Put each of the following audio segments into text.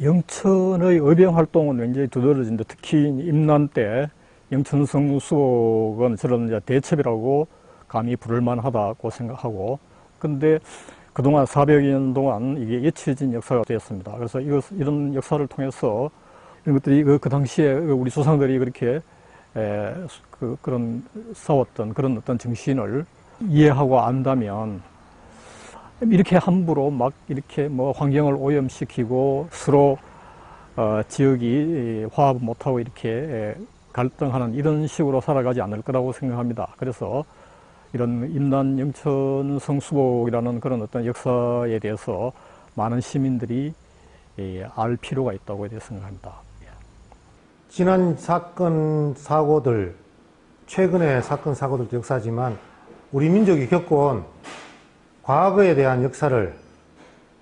영천의 의병 활동은 굉장히 두드러진데, 특히 임난 때 영천성 수복은 저런 이제 대첩이라고 감히 부를 만하다고 생각하고, 근데 그동안 400여 년 동안 이게 잊혀진 역사가 되었습니다. 그래서 이런 역사를 통해서 이런 것들이 그 당시에 우리 조상들이 그렇게 그런 싸웠던 그런 어떤 정신을 이해하고 안다면, 이렇게 함부로 막 이렇게 뭐 환경을 오염시키고 서로 지역이 화합 못하고 이렇게 갈등하는 이런 식으로 살아가지 않을 거라고 생각합니다. 그래서 이런 임난 영천 성수복이라는 그런 어떤 역사에 대해서 많은 시민들이 알 필요가 있다고 생각합니다. 지난 사건, 사고들, 최근의 사건, 사고들도 역사지만 우리 민족이 겪어온 과거에 대한 역사를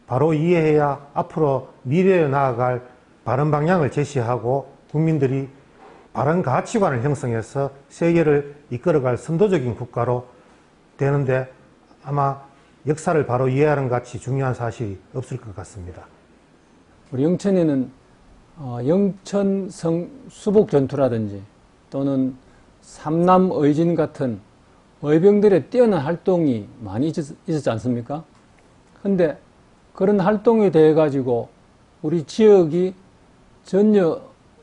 바로 이해해야 앞으로 미래에 나아갈 바른 방향을 제시하고 국민들이 바른 가치관을 형성해서 세계를 이끌어갈 선도적인 국가로 되는데 아마 역사를 바로 이해하는 같이 중요한 사실이 없을 것 같습니다. 우리 영천에는 영천성 수복 전투라든지 또는 삼남의진 같은 의병들의 뛰어난 활동이 많이 있었지 않습니까? 근데 그런 활동에 대해 가지고 우리 지역이 전혀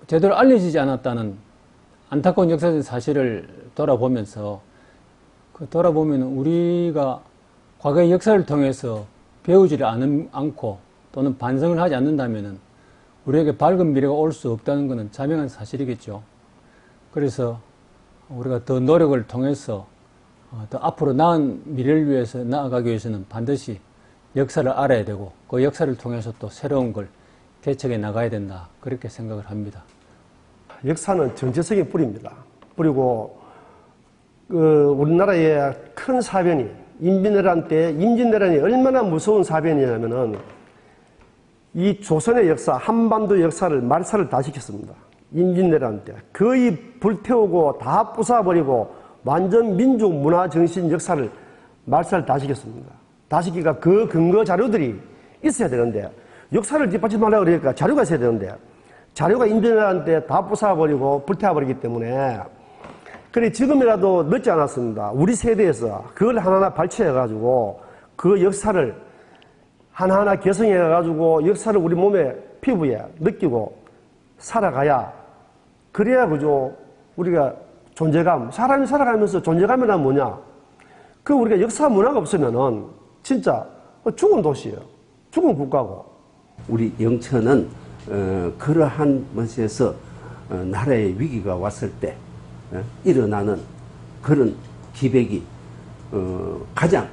제대로 알려지지 않았다는 안타까운 역사적 사실을 돌아보면서 돌아보면 우리가 과거의 역사를 통해서 배우지를 않고 또는 반성을 하지 않는다면 우리에게 밝은 미래가 올 수 없다는 것은 자명한 사실이겠죠. 그래서 우리가 더 노력을 통해서 더 앞으로 나은 미래를 위해서 나아가기 위해서는 반드시 역사를 알아야 되고 그 역사를 통해서 또 새로운 걸 개척해 나가야 된다, 그렇게 생각을 합니다. 역사는 전체적인 뿌리입니다. 그리고 우리나라의 큰 사변이 임진왜란 때, 임진왜란이 얼마나 무서운 사변이냐면은 이 조선의 역사, 한반도 역사를 말살을 다 시켰습니다. 임진왜란 때 거의 불태우고 다 부숴버리고 완전 민족 문화 정신 역사를 말살 다 시켰습니다. 다 시키니까 그 근거 자료들이 있어야 되는데, 역사를 뒷받침하려고 그러니까 자료가 있어야 되는데 자료가 임진왜란 때 다 부숴버리고 불태워버리기 때문에, 그래 지금이라도 늦지 않았습니다. 우리 세대에서 그걸 하나하나 발췌해가지고 그 역사를 하나하나 개성해가지고 역사를 우리 몸에, 피부에 느끼고 살아가야, 그래야 그죠 우리가 존재감, 사람이 살아가면서 존재감이란 뭐냐, 그 우리가 역사 문화가 없으면은 진짜 죽은 도시예요. 죽은 국가고. 우리 영천은 그러한 것에서 나라의 위기가 왔을 때 일어나는 그런 기백이 가장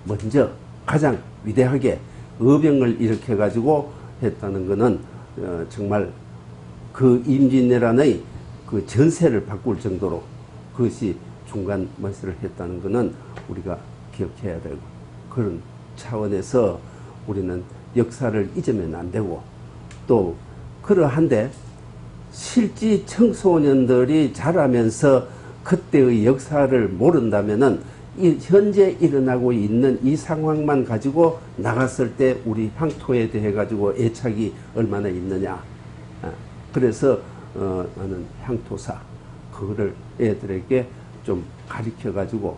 먼저 가장 위대하게 의병을 일으켜 가지고 했다는 것은 정말 그 임진왜란의 그 전세를 바꿀 정도로 그것이 중간 말세를 했다는 것은 우리가 기억해야 되고, 그런 차원에서 우리는 역사를 잊으면 안 되고, 또 그러한데 실제 청소년들이 자라면서 그때의 역사를 모른다면은 이 현재 일어나고 있는 이 상황만 가지고 나갔을 때 우리 향토에 대해 가지고 애착이 얼마나 있느냐. 그래서 나는 향토사 그거를 애들에게 좀 가르쳐 가지고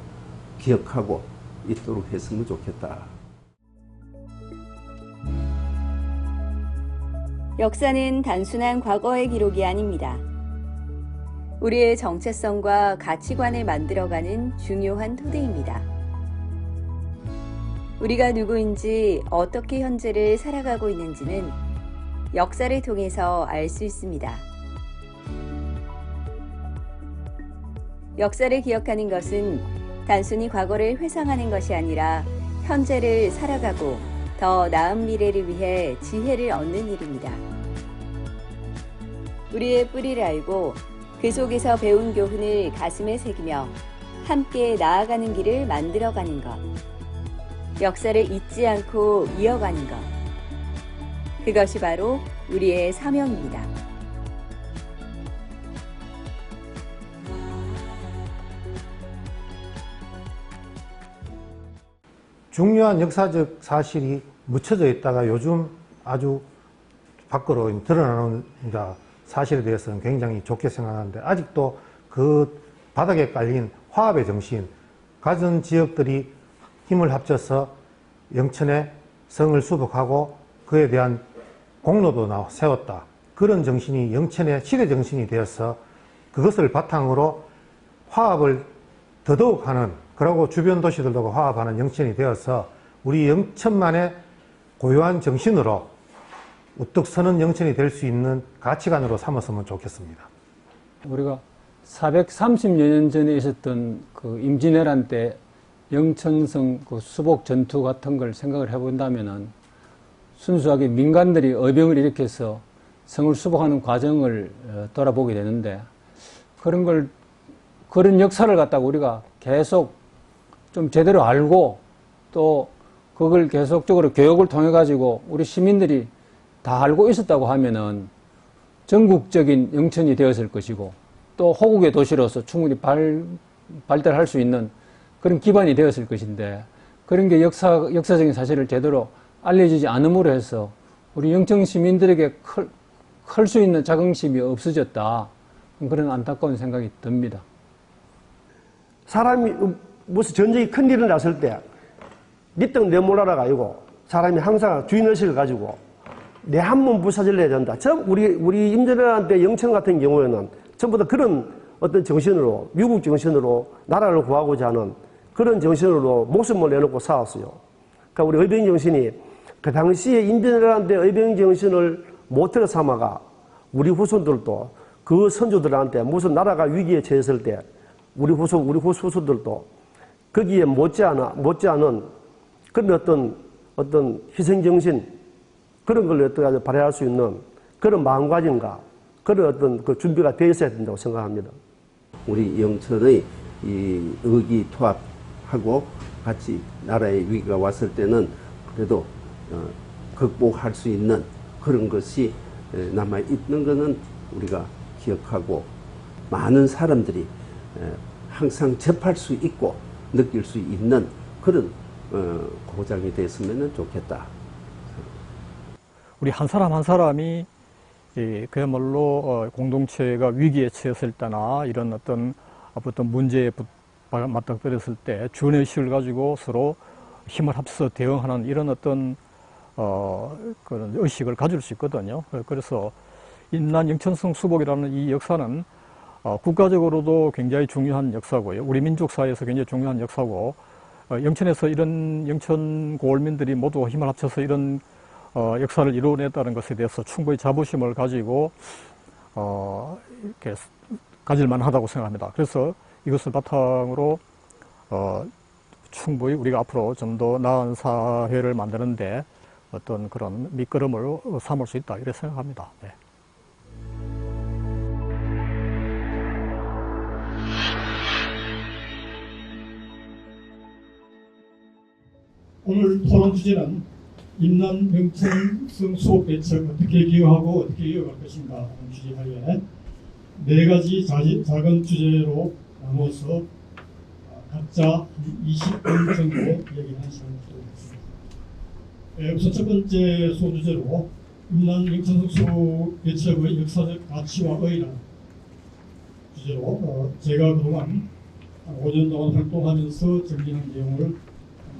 기억하고 있도록 했으면 좋겠다. 역사는 단순한 과거의 기록이 아닙니다. 우리의 정체성과 가치관을 만들어가는 중요한 토대입니다. 우리가 누구인지, 어떻게 현재를 살아가고 있는지는 역사를 통해서 알 수 있습니다. 역사를 기억하는 것은 단순히 과거를 회상하는 것이 아니라 현재를 살아가고 더 나은 미래를 위해 지혜를 얻는 일입니다. 우리의 뿌리를 알고 그 속에서 배운 교훈을 가슴에 새기며 함께 나아가는 길을 만들어가는 것. 역사를 잊지 않고 이어가는 것. 그것이 바로 우리의 사명입니다. 중요한 역사적 사실이 묻혀져 있다가 요즘 아주 밖으로 드러나는 이제 사실에 대해서는 굉장히 좋게 생각하는데 아직도 그 바닥에 깔린 화합의 정신, 가전 지역들이 힘을 합쳐서 영천의 성을 수복하고 그에 대한 공로도 세웠다. 그런 정신이 영천의 시대 정신이 되어서 그것을 바탕으로 화합을 더더욱 하는, 그리고 주변 도시들도 화합하는 영천이 되어서 우리 영천만의 고유한 정신으로 우뚝 서는 영천이 될 수 있는 가치관으로 삼았으면 좋겠습니다. 우리가 430여 년 전에 있었던 그 임진왜란 때 영천성 그 수복 전투 같은 걸 생각을 해본다면은 순수하게 민간들이 의병을 일으켜서 성을 수복하는 과정을 돌아보게 되는데 그런 역사를 갖다가 우리가 계속 좀 제대로 알고 또 그걸 계속적으로 교육을 통해 가지고 우리 시민들이 다 알고 있었다고 하면은 전국적인 영천이 되었을 것이고 또 호국의 도시로서 충분히 발달할 수 있는 그런 기반이 되었을 것인데 그런 게 역사적인 사실을 제대로 알려지지 않음으로 해서 우리 영천 시민들에게 클 수 있는 자긍심이 없어졌다. 그런 안타까운 생각이 듭니다. 사람이 무슨 전쟁이 큰 일을 났을 때 니 떡 내 몰라라가 아니고 사람이 항상 주인의식을 가지고 내 한 몸 부사질러야 된다. 우리 임진왜란 영천 같은 경우에는 전부 다 그런 어떤 정신으로, 미국 정신으로 나라를 구하고자 하는 그런 정신으로 목숨을 내놓고 싸웠어요. 그러니까 우리 의병 정신이 그 당시에 임진왜란 때 의병 정신을 모태로 삼아가 우리 후손들도 그 선조들한테 무슨 나라가 위기에 처했을 때 우리 후손들도 거기에 못지않은 그런 어떤 희생정신 그런 걸 어떻게 발휘할 수 있는 그런 마음가짐과 그런 어떤 그 준비가 되어 있어야 된다고 생각합니다. 우리 영천의 이 의기투합하고 같이 나라의 위기가 왔을 때는 그래도 극복할 수 있는 그런 것이 남아있는 것은 우리가 기억하고 많은 사람들이 항상 접할 수 있고 느낄 수 있는 그런 고장이 됐으면 좋겠다. 우리 한 사람 한 사람이 그야말로 공동체가 위기에 처했을 때나 이런 어떤 문제에 맞닥뜨렸을 때 주의식을 가지고 서로 힘을 합쳐서 대응하는 이런 어떤 그런 의식을 가질 수 있거든요. 그래서 임난 영천성 수복이라는 이 역사는 국가적으로도 굉장히 중요한 역사고요. 우리 민족사회에서 굉장히 중요한 역사고 영천에서 이런 영천 고을민들이 모두 힘을 합쳐서 이런 역사를 이루어냈다는 것에 대해서 충분히 자부심을 가지고 이렇게 가질만 하다고 생각합니다. 그래서 이것을 바탕으로 충분히 우리가 앞으로 좀 더 나은 사회를 만드는데 어떤 그런 밑거름을 삼을 수 있다 이렇게 생각합니다. 네. 오늘 토론 주제는 임난 영천성 수복 대책 어떻게 기여하고 어떻게 이어갈 것인가 하는 주제하에 네 가지 작은 주제로 나누어서 각자 20분 정도 이야기하는 시간을 갖도록 하겠습니다. 우선 첫 번째 소주제로 임난 영천성 수복 대책의 역사적 가치와 의의라는 주제로 제가 그동안 5년 동안 활동하면서 정리한 내용을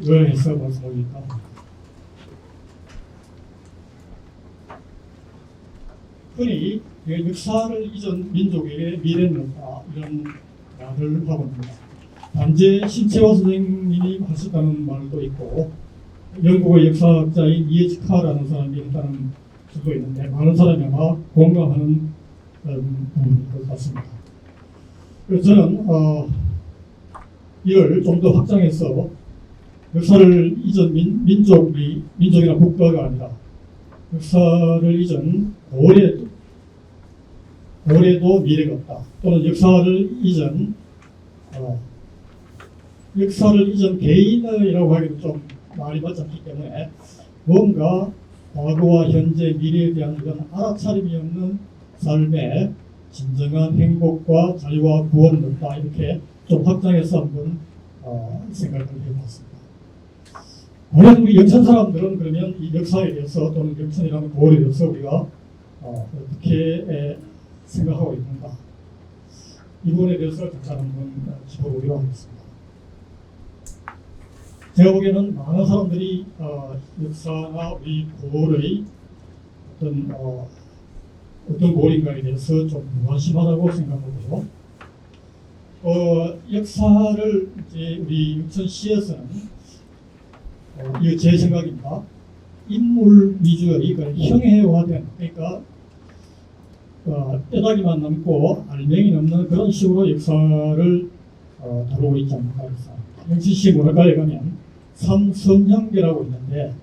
요약해서 말씀드리겠다 합니다. 흔히 역사를 잊은 민족에게 미래는 없다 이런 말을 하고 있습니다. 단재 신채화 선생님이 하셨다는 말도 있고 영국의 역사학자인 이에치카라는 사람이 했다는 말도 있는데 많은 사람이 아마 공감하는 부분인 것 같습니다. 그래서 저는 이를 좀 더 확장해서 역사를 잊은 민족이나 국가가 아니라 역사를 잊은 고래도 미래가 없다. 또는 역사를 잊은 개인이라고 하기도 좀 말이 맞지 않기 때문에 뭔가 과거와 현재, 미래에 대한 이런 알아차림이 없는 삶에 진정한 행복과 자유와 구원은 없다. 이렇게 좀 확장해서 한번 생각을 해봤습니다. 과연 우리 영천 사람들은 그러면 이 역사에 대해서 또는 영천이라는 고을에 대해서 우리가 어떻게 생각하고 있는가, 이 부분에 대해서 잠깐 한번 짚어보기로 하겠습니다. 제가 보기에는 많은 사람들이 역사나 우리 고을의 어떤 고을인가에 대해서 좀 무관심하다고 생각하고요. 역사를 이제 우리 육천시에서는 이거 제 생각입니다. 인물 위주의 형해화된, 그러니까 뼈다귀만 남고 알맹이 없는 그런 식으로 역사를 다루고 있지 않을까 해서 영천시 문화가에 가면 삼성형계라고 있는데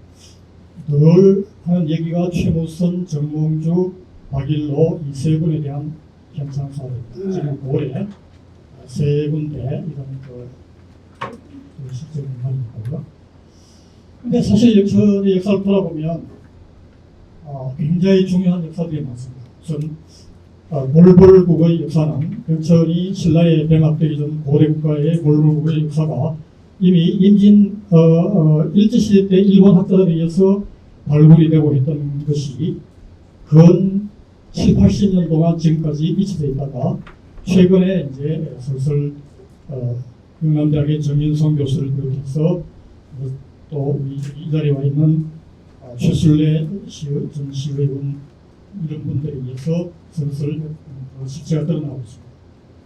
늘 하는 얘기가 최무선, 정몽주, 박일로 이 세 분에 대한 현상사입니다. 지금 올해 세 군데 이런 실제 문화이고요. 근데 사실 영천의 역사를 돌아보면 굉장히 중요한 역사들이 많습니다. 우선 몰벌국의 역사는 영천이 신라에 병합되기 전 고대 국가의 몰벌국의 역사가 이미 임진 일제시대 때 일본 학자들에 의해서 발굴이 되고 했던 것이 근 7, 80년 동안 지금까지 잊혀져 있다가 최근에 이제 슬슬 영남대학의 정인성 교수를 비롯해서 또 우리 이 자리에 와 있는 최순례 전 시의원 이런 분들에 의해서 슬슬 실체가 드러나고 있습니다.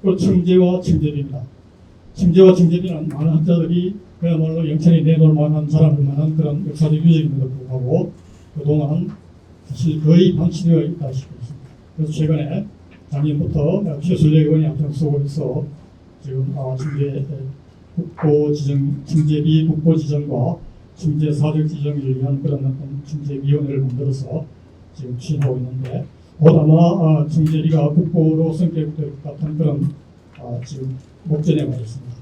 그리고 청제와 청제비입니다. 청제와 청제비는 많은 학자들이 그야말로 영천이 내놓을 만한 자랑할 만한 그런 역사적 유적임에도 불구하고 그동안 사실 거의 방치되어 있다 싶고 있습니다. 그래서 최근에 작년부터 최순례 의원이 앞장서고 있어 지금 청제 국보지정, 청제비 국보지정과 청제 사적 지정을 위한 그런 어떤 청제위원회를 만들어서 지금 추진하고 있는데 곧 아마 청제비가 국보로 성격될 것 같은 그런 지금 목전에 와 있습니다.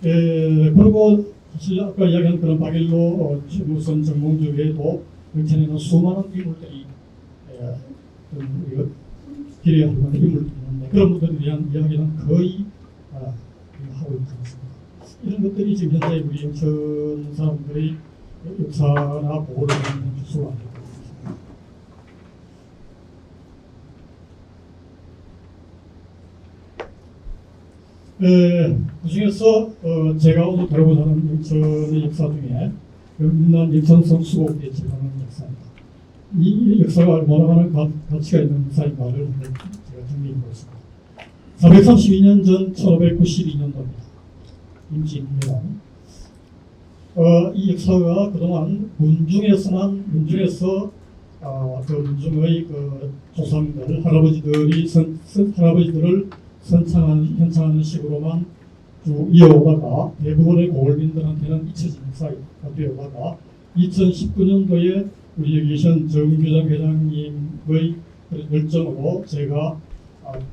그리고 사실 아까 이야기한 그런 박일로, 최무선, 정몽주 외에도 영천에는 수많은 인물들이 기려야 할 만한 인물들이 있는데 그런 분들에 대한 이야기는 거의 하고 있지 않습니다. 이런 것들이 지금 현재 우리 영천 사람들의 역사나 보호를 하는 필수가 아닐까 싶습니다. 그 중에서 제가 오늘 다루고자 하는 영천의 역사 중에 임난 영천성 수곡에 집하는 역사입니다. 이 역사가 얼마나 많은 가치가 있는 역사인가를 한번 제가 정리해 보겠습니다. 432년 전 1592년도입니다. 임진왜란. 이 역사가 그동안 문중에서 그 문중의 그 조상들, 할아버지들을 현창하는 식으로만 쭉 이어오다가 대부분의 고을민들한테는 잊혀진 역사가 되어다가 2019년도에 우리 여기 계신 정규장 회장님의 결정으로 제가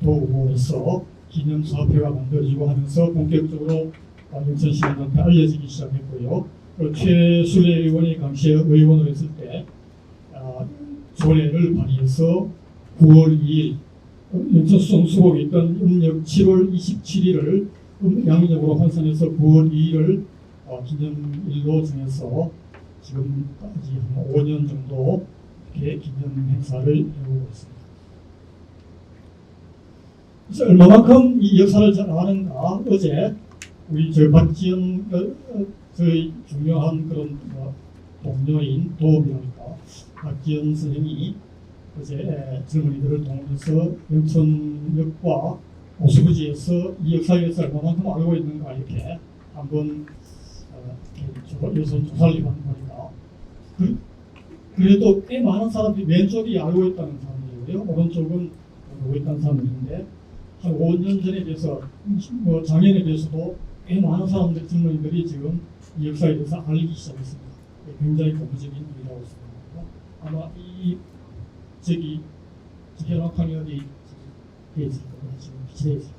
도움으로써 기념사업회가 만들어지고 하면서 본격적으로 영천 시민한테 알려지기 시작했고요. 그리고 최순례 의원이 당시에 의원을 했을 때 조례를 발의해서 9월 2일 영천성 수곡에 있던 음력 7월 27일을 양력으로 환산해서 9월 2일을 기념일로 정해서 지금까지 한 5년 정도 이렇게 기념 행사를 해오고 있습니다. 그래서 얼마만큼 이 역사를 잘 아는가? 어제 우리 박지연 저희 중요한 그런 동료인 도움이랄까 박지연 선생이 어제 젊은이들을 동원해서 영천역과 오수부지에서 이 역사에 대해서 얼마만큼 알고 있는가 이렇게 한번 여선 조사를 해보니까 그래도 꽤 많은 사람들이 왼쪽이 알고 있다는 사람들이고요. 오른쪽은 모르고 있다는 사람들인데 한 5년 전에 비해서 작년에 비해서도 꽤 많은 사람들 젊은이들이 지금 이 역사에 대해서 알기 시작했습니다. 굉장히 고무적인 일이라고 생각합니다. 아마 이 현황 화면이 되어 있을 겁니다. 지금 비치되어 있을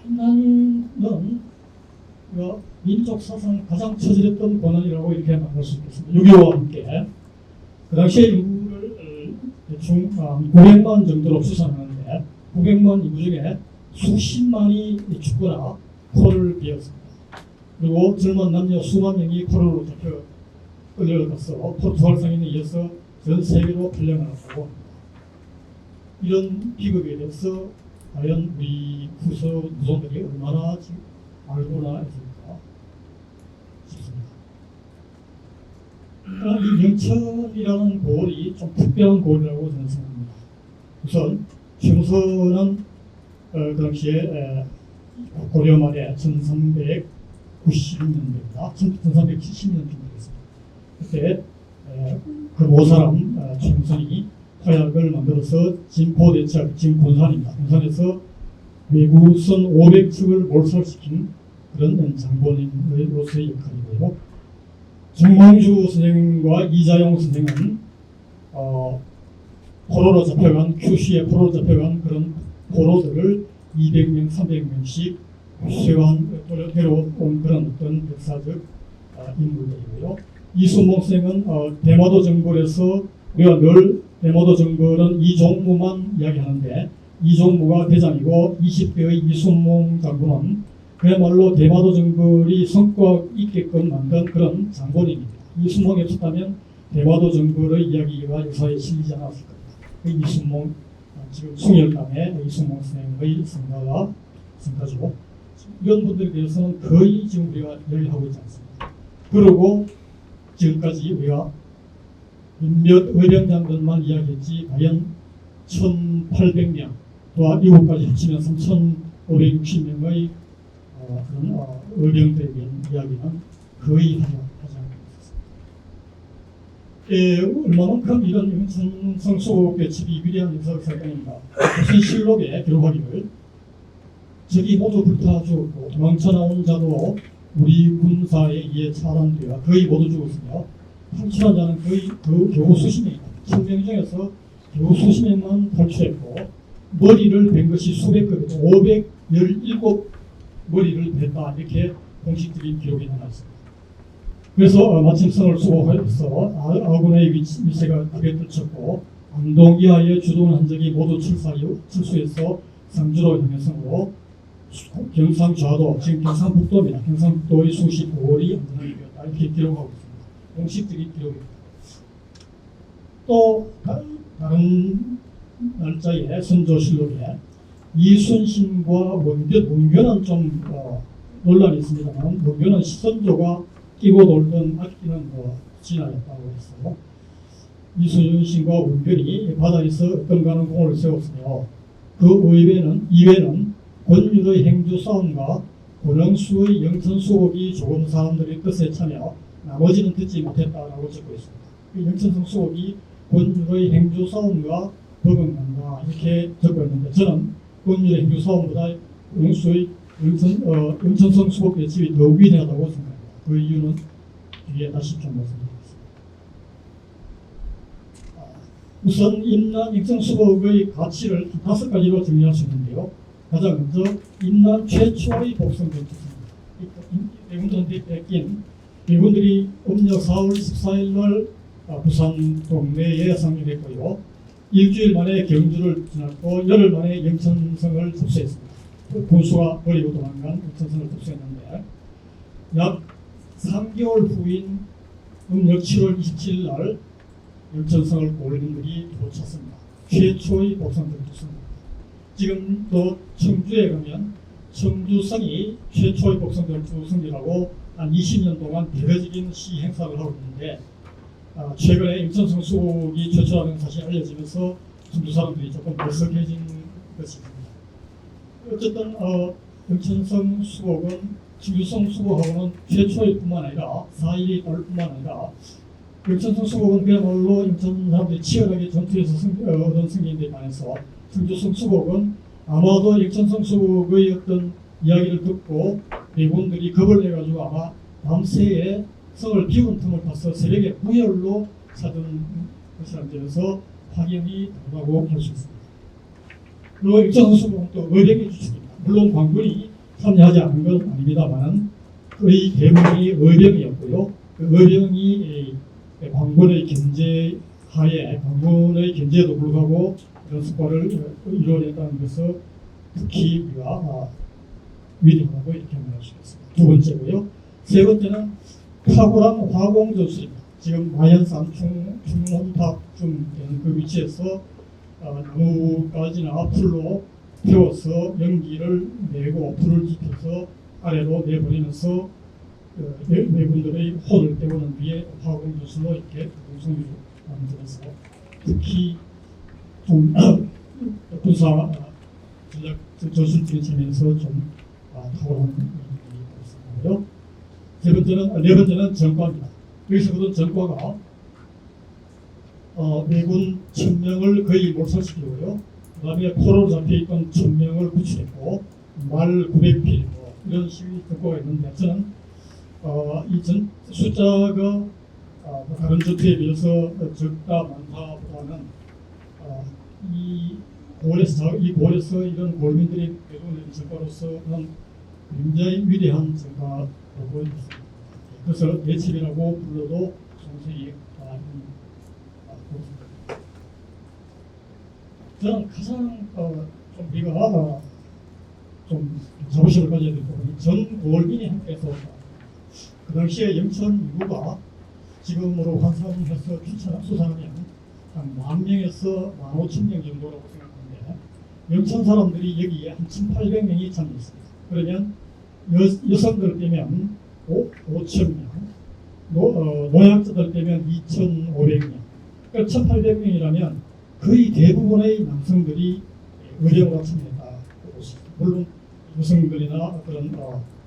겁니다. 임난은 민족 사상 가장 처절했던 고난이라고 이렇게 말할 수 있겠습니다. 6.25와 함께 그 당시에 인구를 대충 900만 정도로 추산하는데 900만 인구 중에 수십만이 죽거나 코를 베었습니다. 그리고 젊은 남녀 수만 명이 코로나로 잡혀 끌려가서 포르투갈 상인에 의해서 전 세계로 팔려나갔다고 합니다. 이런 비극에 대해서 과연 우리 후서 무손들이 얼마나 알고나 있을까 싶습니다. 이 영천이라는 고을이 좀 특별한 고을이라고 저는 생각합니다. 우선 최무선은 그 당시에 고려 말에 1390년대입니다. 1370년쯤이었습니다. 그때 그 모사람 최무선이 화약을 만들어서 진포대첩, 지금 군산입니다. 군산에서 외구선 500척을 몰살시킨 그런 장본인으로서의 역할이고요. 정몽주 선생과 이자용 선생은 포로로 잡혀간 큐슈에 포로로 잡혀간 그런 포로들을 200명, 300명씩 데려온 그런 어떤 역사적 인물들이고요. 이순몽 선생은 대마도 정벌에서 우리가 늘 대마도 정벌은 이종무만 이야기하는데 이종무가 대장이고 20대의 이순몽 장군은 그야말로 대마도 정벌이 성과 있게끔 만든 그런 장본인입니다. 이순몽이 없었다면 대마도 정벌의 이야기가 역사에 실리지 않았을 겁니다. 이순몽 지금 숭열당의 이순몽 선생의 성가죠. 이런 분들에 대해서는 거의 지금 우리가 이야기하고 있지 않습니다. 그리고 지금까지 우리가 몇 의병장들만 이야기했지 과연 1,800명 또한 미국까지 합치면 3,560명의 그런 의병들에 대한 이야기는 거의 하지 않고 있습니다. 얼마만큼 이런 영천성 수복 배첩이 위대한 역사적 사건입니다. 조선실록에 기록하기를 적이 모두 불타 죽었고 도망쳐 나온 자도 우리 군사에 의해 차단되어 거의 모두 죽었으며 탈출한 자는 거의 겨우 수십 명입니다. 1000명 중에서 겨우 수십 명만 탈출했고 머리를 벤 것이 수백 겁니다. 517머리를 벤다 이렇게 공식적인 기록이 나와 있습니다. 그래서 마침 성을 수복해서 아군의 위세가 크게 떨쳤고 안동 이하의 주둔한 적이 모두 출수해서 상주로 향해서로 경상 좌도, 지금 경상북도입니다. 경상북도의 수십 고을이 안전하게 되었다 이렇게 기록하고 있습니다. 공식적인 기록입니다. 또 다른 날짜에 선조실록에 이순신과 원견은 좀 논란이 있습니다만 원견은 선조가 끼고 놀던 악기는 진화였다고 했어요. 이순신과 원견이 바다에서 어떤 가는 공을 세웠으며 그 이외에는 권율의 행주 싸움과 권영수의 영천수복이 조금 사람들의 뜻에 차며 나머지는 듣지 못했다라고 적고 있습니다. 영천성 수복이 권율의 행주 싸움과 버금간다 이렇게 적고 있는데 저는 권율의 행주 싸움보다 영천성 수복 배첩이 더 위대하다고 생각합니다. 그 이유는 뒤에 다시 좀 말씀드리겠습니다. 우선 임난 영천수복의 가치를 5가지로 정리할 수 있는데요. 가장 먼저 임난 최초의 복성 전투입니다. 대군들한테 뺏긴 일본들이 음력 4월 14일 날 부산 동네에 상륙했고요. 일주일 만에 경주를 지났고 열흘 만에 영천성을 접수했습니다. 군수가 버리고 도망간 영천성을 접수했는데 약 3개월 후인 음력 7월 27일 날 영천성을 고려인들이 도착했습니다. 최초의 복성 전투입니다. 지금 또 청주에 가면 청주성이 최초의 복성 전투 승리라고 한 20년 동안 대대적인 시 행사를 하고 있는데 최근에 영천성 수복이 최초라는 사실이 알려지면서 청주 사람들이 조금 머쓱해진 것이 있습니다. 어쨌든 영천성 수복은 청주성 수복하고는 최초의 뿐만 아니라 4일이 다를 뿐만 아니라 영천성 수복은 그야말로 영천 사람들이 치열하게 전투에서 얻은 승리인데 반해서 청주성 수복은 아마도 영천성 수복의 어떤 이야기를 듣고 일본들이 겁을 내가지고 아마 밤새에 성을 비운 틈을 타서 새벽에 무혈로 찾은 것이라는 점에서 확연히 다르다고 할 수 있습니다. 그리고 영천성 수복은 또 의령의 주축입니다. 물론 관군이 참여하지 않은 건 아닙니다만 거의 대부분이 의령이었고요. 그 의령이 관군의 견제하에 관군의 견제에도 불구하고 그런 성과를 이루어냈다는 것을 특히 우리가 위대하다고 이렇게 말할 수 있습니다. 두 번째고요. 세 번째는 탁월한 화공전술입니다. 지금 마현산 충원탑쯤 되는 그 위치에서 나무가지나 풀로 태워서 연기를 내고 불을 지펴서 아래로 내보내면서 내군들의 혼을 때우는 위에 화공 조술로 이렇게 공성유를 만들어서 특히 군사 전략 조술적인 측면에서 좀 탁월한 일이 있었고요. 네 번째는 전과입니다. 여기서 보던 전과가 미군 1000명을 거의 몰살시키고요. 그 다음에 포로로 잡혀있던 1000명을 구출했고 말 900필 이런 식의 전과가 있는데 저는 이 숫자가 다른 전투에 비해서 적다 많다보다는 이 고을에서 이런 고을민들이 내놓은 전과로서는 굉장히 위대한 전과라고 보입니다. 그래서 예치이라고 불러도 정색이 저는 가장 좀 우리가 좀 자부심을 가져야 될 부분이 전 고을민이 함께해서 그 당시에 영천 인구가 지금으로 환산해서 수산하면 한 10,000명에서 15,000명 정도라고 생각하는데 영천 사람들이 여기에 한 1,800명이 참여했습니다. 그러면 여성들 빼면 5,000명, 노약자들 빼면 2,500명, 그러니까 1,800명이라면 거의 대부분의 남성들이 의령으로 참여했다. 물론 여성들이나 그런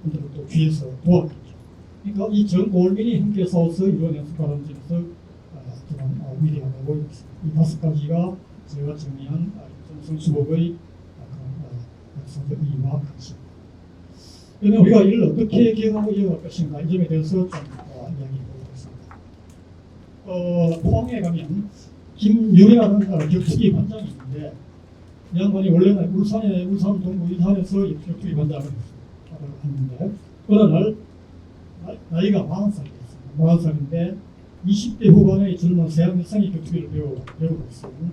분들도 뒤에서 도왔겠죠. 그러니까 이 전 고을민이 함께 싸워서 이뤄낸 바람직에서 그런 위대하다고 있습니다. 이 5가지가 제가 정리한 정성수복의 그런 의의와 가치입니다. 그러면 우리가 이를 어떻게 기억하고 이어갈 것인가 이 점에 대해서 좀 이야기해 보겠습니다. 포항에 가면 김유래라는 격투기 반장이 있는데 이 양반이 원래는 울산 동구 이산에서 격투기 반장을 했는데 어느 날 나이가 40살이었습니다. 40살인데 20대 후반의 젊은 서양 여성이 격투기를 배우고 있으면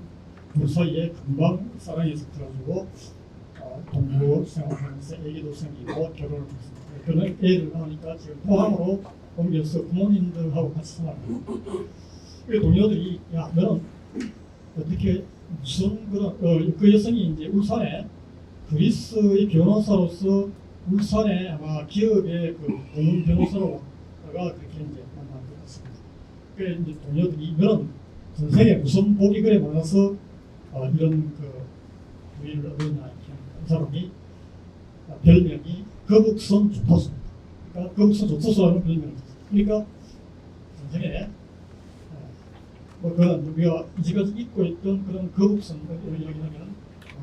그 사이에 금방 사랑에 섞여가지고 동부 생활하면서 애기도 생기고 결혼을 했습니다. 그런 애를 낳으니까 지금 포항으로 옮겨서 부모님들하고 같이 살아요. 그 동료들이 야 너는 어떻게 무슨 그런 그 여성이 이제 울산에 그리스의 변호사로서 울산에 아마 기업의 그 고문 변호사로가 그렇게 이제 만난 것 같습니다. 그 이제 동료들이 너는 전생에 무슨 복이 그래 많아서 이런 그 부위를 얻었냐 이 사람이 별명이 거북선 조타수입니다. 그러니까 거북선 조타수라는 별명을 줬습니다. 그러니까 전생에 그런 우리가 이제까지 입고 있던 그런 거북선을 이야기하면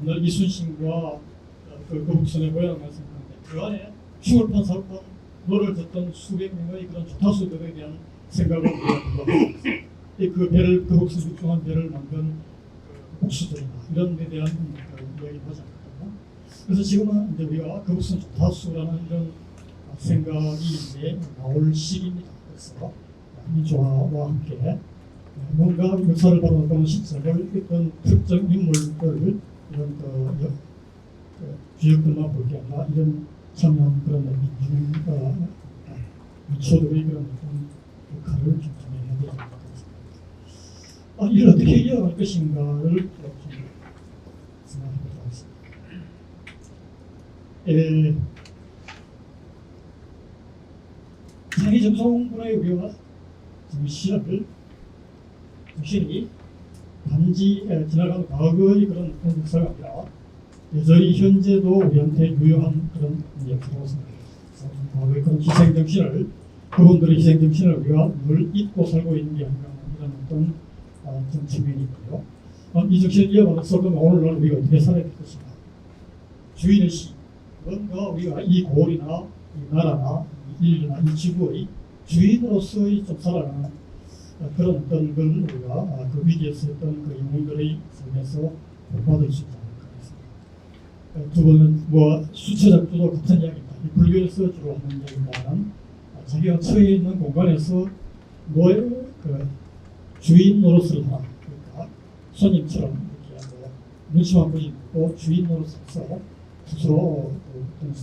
오늘 이순신과 그 거북선의 모양을 생각하는데 그 안에 흉을 판 사건, 노를 듣던 수백 명의 그런 조타수들에 대한 생각을 우리가 그 배를 거북선 육중한 배를 만든 그 목수들이나 이런 데 대한 그 이야기를 하지 않거든요. 그래서 지금은 이제 우리가 거북선 조타수라는 이런 생각이 이제 나올 시기입니다. 그래서 민주화와 함께 뭔가 역사를 바라보는 시점을 어떤 특정 인물들 이런 주역들만 볼 게 아니라 이런 참여한 그런 미초들의 그런 역할을 좀 해야 되지 않을까 싶습니다. 이를 어떻게 이어갈 것인가를 좀 생각해 보도록 하겠습니다. 상위 정성군의 우리가 시작을 확실히 단지 지나간 과거의 그런 역사가 아니라 여전히 현재도 우리한테 유효한 그런 역사라고 생각합니다. 과거의 그런 희생정신을 그분들의 희생정신을 우리가 늘 잊고 살고 있는 게 아닌가 이런 어떤 좀 측면이 있고요. 이 정신을 이어가면서 그럼 오늘날 우리가 어떻게 살아야 될 것인가. 주인의식 뭔가 우리가 이 고을이나 이 나라나 이 인류나 이 지구의 주인으로서의 좀 살아가는 그런 어떤 걸 우리가 그 위기에서 했던 그 영웅들의 삶에서 받을 수 있지 않을까 했습니다. 두 번은 뭐 수처작도도 같은 이야기입니다. 이 불교에서 주로 하는 이야기보다는 자기가 처해 있는 공간에서 그 주인 노릇을 하라. 그러니까 손님처럼 이렇게 눈치만 보지 않고 주인 노릇을 해서 스스로 어떤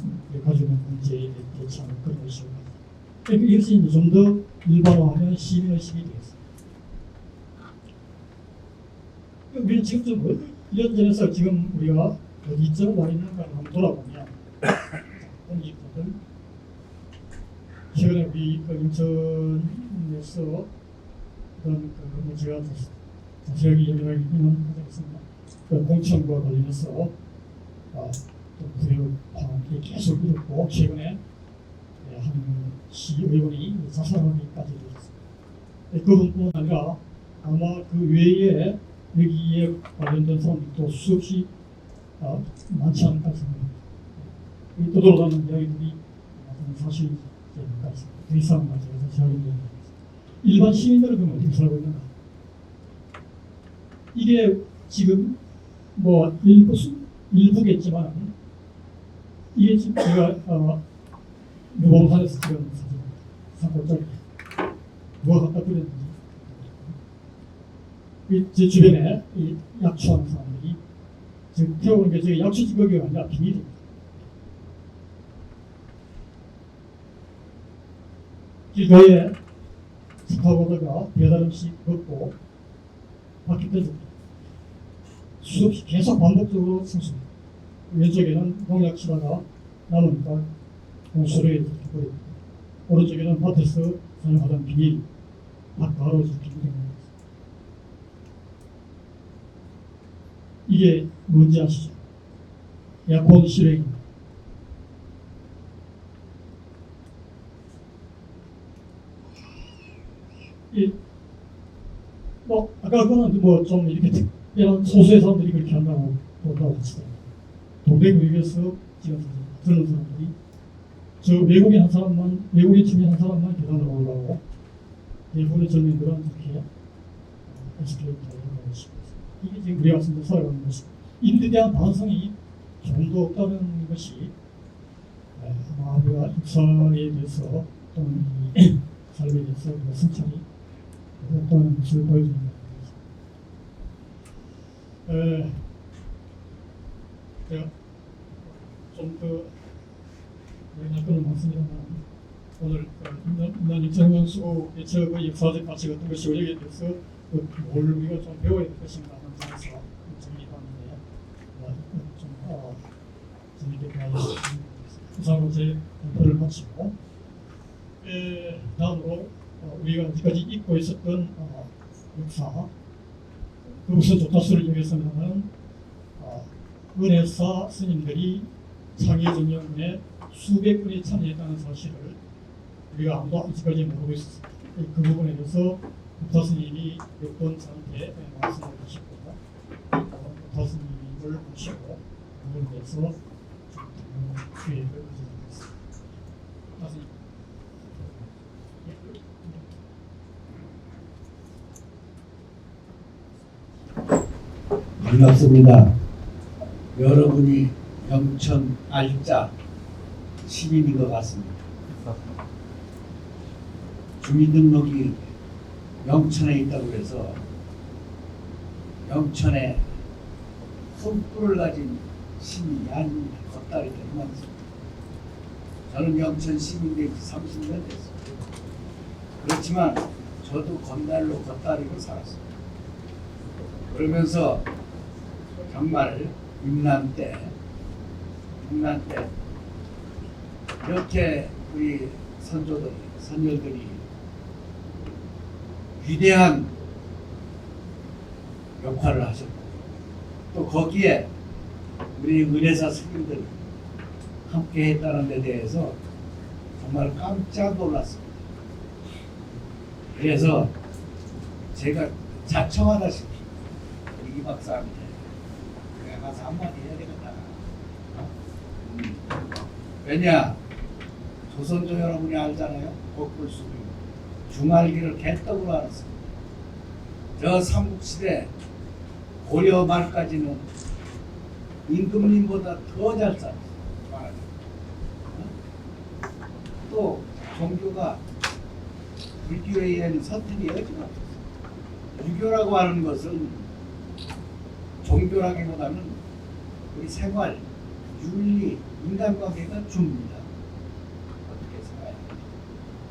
가지고 있는 문제에 대처하는 그런 의식을 합니다. 이것이 이제 좀 더 일반화하면 시민의식이 되겠습니다. 우리는 지금 좀 1년 전에서 지금 우리가 어디쯤 와 있는가를 한번 돌아보면 본인들 최근에 우리 그 인천에서 그런 그 제가 자세하게 얘기하기는 하겠습니다. 그 공천과 관련해서 또 구역 방안이 계속 이렇고 최근에 한 시의원이 자살하기까지 되었습니다. 그뿐만 아니라 아마 그 외에 여기에 관련된 사람들도 수없이 많지 않을까 생각합니다. 떠돌아다니는 이야기들이 사실일 것 같습니다. 그 이상 제가 다시 하겠습니다. 일반 시민들은 그럼 어떻게 살고 있는가? 이게 지금 뭐 일부겠지만 이게 지금 제가 묘봉산에서 찍은 사진 산골짜기 누가 갖다 뿌렸는지 제 주변에 이 약초하는 사람들이 지금 태워오는 게 저기 약초 찌꺼기가 아니라 비닐입니다. 길거리에 타고다가 배달 음식 먹고 바퀴 던집니다. 수없이 계속 반복적으로 생수입니다. 왼쪽에는 농약 치다가 남으니까 공수로에 버립니다. 오른쪽에는 밭에서 사용하던 비닐, 밭가루 이렇게 묻어놓습니다. 이게 뭔지 아시죠? 약혼 실외입니다. 뭐 아까 그거는 뭐 좀 이렇게 특별한 소수의 사람들이 그렇게 한다고 본다고 하시더라고요. 동대구역에서 지금 그런 사람들이 저 외국인 한 사람만 외국인 팀의 한 사람만 계단으로 올라오고 대부분의 전민들은 이렇게 에스컬레이터를 올라가고 있습니다. 이게 지금 우리 같은 데 살아가는 것입니다. 인에 대한 반성이 조금도 없다는 것이 아마 우리가 역사에 대해서 또는 이 삶에 대해서 우리가 성찰이 없다는 것을 보여주는 것 같습니다. 제가 좀 더 얘기할 거는 많습니다만 오늘 인난 인천수 개척의 역사적 가치가 어떤 것이고 여기에 대해서 뭘 우리가 좀 배워야 될 것인가 하는 점에서 정리해봤는데 좀 재미있게 대하셨습니다. 이상으로 제 발표를 마치고 다음으로 우리가 여기까지 잊고 있었던 역사 그 우선 조타수를 이용해서는 은혜사 스님들이 창의정연에 수백 분이 참여했다는 사실을 우리가 아무도 아직까지 모르고 있었습니다. 그 부분에 대해서 부타 스님이 몇 번 저한테 말씀을 하시고 부타 스님을 모시고 그 부분에 대해서 기회를 가져보겠습니다. 부타 스님. 반갑습니다. 여러분이 영천 알자 시민인 것 같습니다. 주민등록이 영천에 있다고 해서 영천에 흠불을 가진 시민이 아닙니다. 걷다리 되는 많습니다. 저는 영천 시민 된 지 30년 됐습니다. 그렇지만 저도 건달로 걷다리로 살았습니다. 그러면서 정말 임난 때 이렇게 우리 선조들이 위대한 역할을 하셨고 또 거기에 우리 은혜사 스님들 함께 했다는 데 대해서 정말 깜짝 놀랐습니다. 그래서 제가 자청하다시피 이 박사한테 내가 가서 한마디 해야 되겠다. 왜냐? 조선조 여러분이 알잖아요. 거꾸로수비 중알기를 개떡으로 알았습니다. 저 삼국시대 고려 말까지는 임금님보다 더 잘 살았어요. 또 종교가 불교에는 선택이 여지가 없었어요. 유교라고 하는 것은 종교라기보다는 우리 생활, 윤리, 인간관계가 줍니다. 어떻게 생각해요?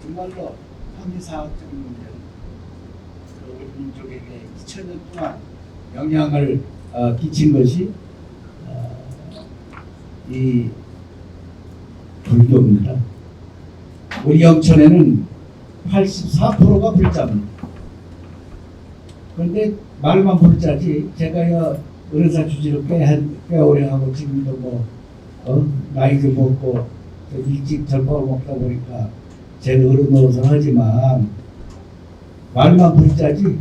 정말로 합리사학적인 문제는 우리 민족에게 2000년 동안 영향을 끼친 것이 이 불교입니다. 우리 영천에는 84%가 불자입니다. 그런데 말만 불자지 제가 의사 주지를 꽤 오래 하고 지금도 뭐 나이도 먹고 일찍 절밥을 먹다 보니까 제가 어른 노릇을 하지만 말만 불자지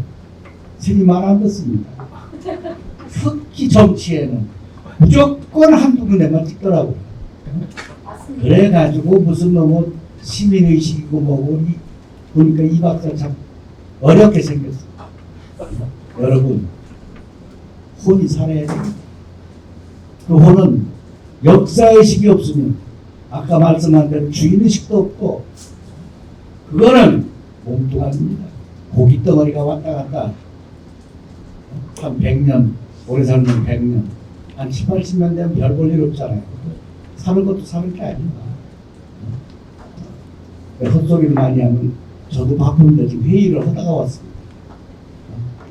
생이 말 안 듣습니다. 특히 정치에는 무조건 한두 군데만 찍더라고요. 그래가지고 무슨 뭐 시민의식이고 뭐고 보니까 이 박사 참 어렵게 생겼어요. 여러분 혼이 살아야 됩니다. 그 혼은 역사의식이 없으면 아까 말씀한 대로 주인의식도 없고 그거는 몸뚱아리입니다. 고깃덩어리가 왔다 갔다 한 100년 오래 살면 100년 한 7, 80년 되면 별 볼 일 없잖아요. 사는 것도 사는 게 아닙니다. 헛소리를 많이 하면 저도 바쁜데 지금 회의를 하다가 왔습니다.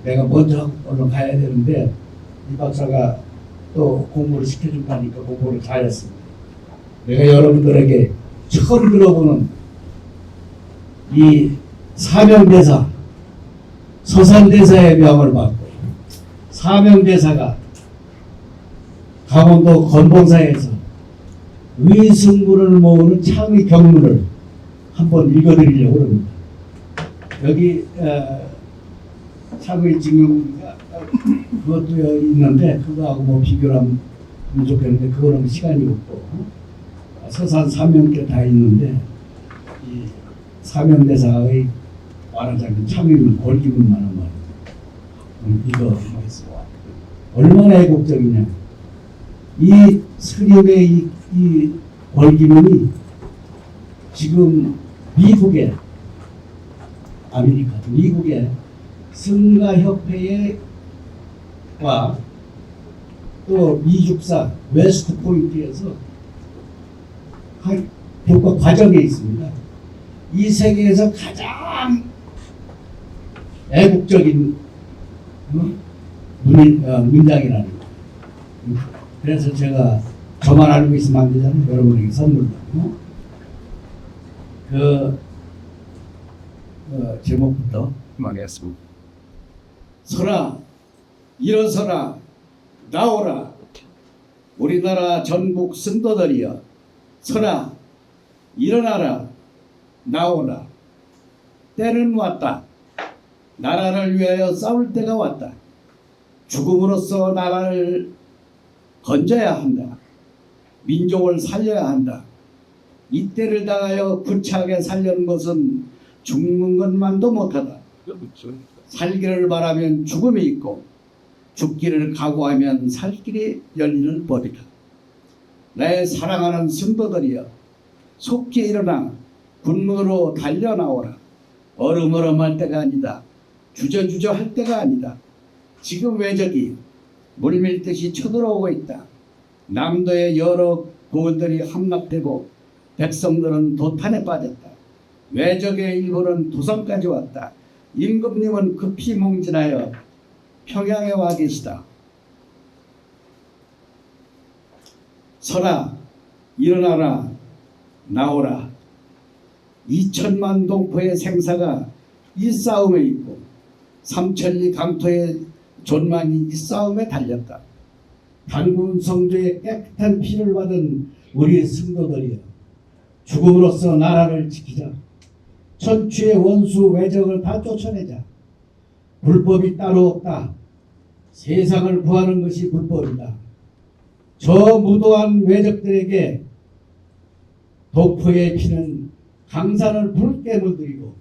내가 먼저 얼른 가야 되는데 이 박사가 또 공부를 시켜준다니까 공부를 잘했습니다. 내가 여러분들에게 처음 들어보는 이 사명대사 서산대사의 명을 받고 사명대사가 강원도 건봉사에서 의승군을 모으는 창의 경문을 한번 읽어드리려고 합니다. 여기 창의 증명문가 그것도 있는데 그거하고 뭐 비교를 하면 좋겠는데 그거는 시간이 없고 서산 사명께 다 있는데 이 사명대사의 말하자면 창의문 골기문만 하면 이거 하겠습니다. 얼마나 애국적이냐. 이 스님의 이 골기문이 지금 미국의 미국의 성가협회와 또 미죽사 웨스트 포인트에서 교과 과정에 있습니다. 이 세계에서 가장 애국적인 문장이라는 거예요. 그래서 제가 저만 알고 있으면 안 되잖아요. 여러분에게 선물로. 제목부터 말하겠습니다. 서라, 일어서라, 나오라. 우리나라 전국 성도들이여, 서라, 일어나라, 나오라. 때는 왔다. 나라를 위하여 싸울 때가 왔다. 죽음으로써 나라를 건져야 한다. 민족을 살려야 한다. 이때를 당하여 구차하게 살려는 것은 죽는 것만도 못하다. 살기를 바라면 죽음이 있고 죽기를 각오하면 살 길이 열리는 법이다. 내 사랑하는 성도들이여, 속히 일어나 군무로 달려나오라. 얼음얼음할 때가 아니다. 주저주저 할 때가 아니다. 지금 외적이 물밀듯이 쳐들어오고 있다. 남도의 여러 고을들이 함락되고 백성들은 도탄에 빠졌다. 외적의 일부는 도성까지 왔다. 임금님은 급히 몽진하여 평양에 와 계시다. 서라, 일어나라, 나오라. 2천만 동포의 생사가 이 싸움에 있고 3천리 강토의 존망이 이 싸움에 달렸다. 단군 성조의 깨끗한 피를 받은 우리 성도들이여, 죽음으로써 나라를 지키자. 천추의 원수 외적을 다 쫓아내자. 불법이 따로 없다. 세상을 구하는 것이 불법이다. 저 무도한 외적들에게 독포의 피는 강산을 붉게 물들이고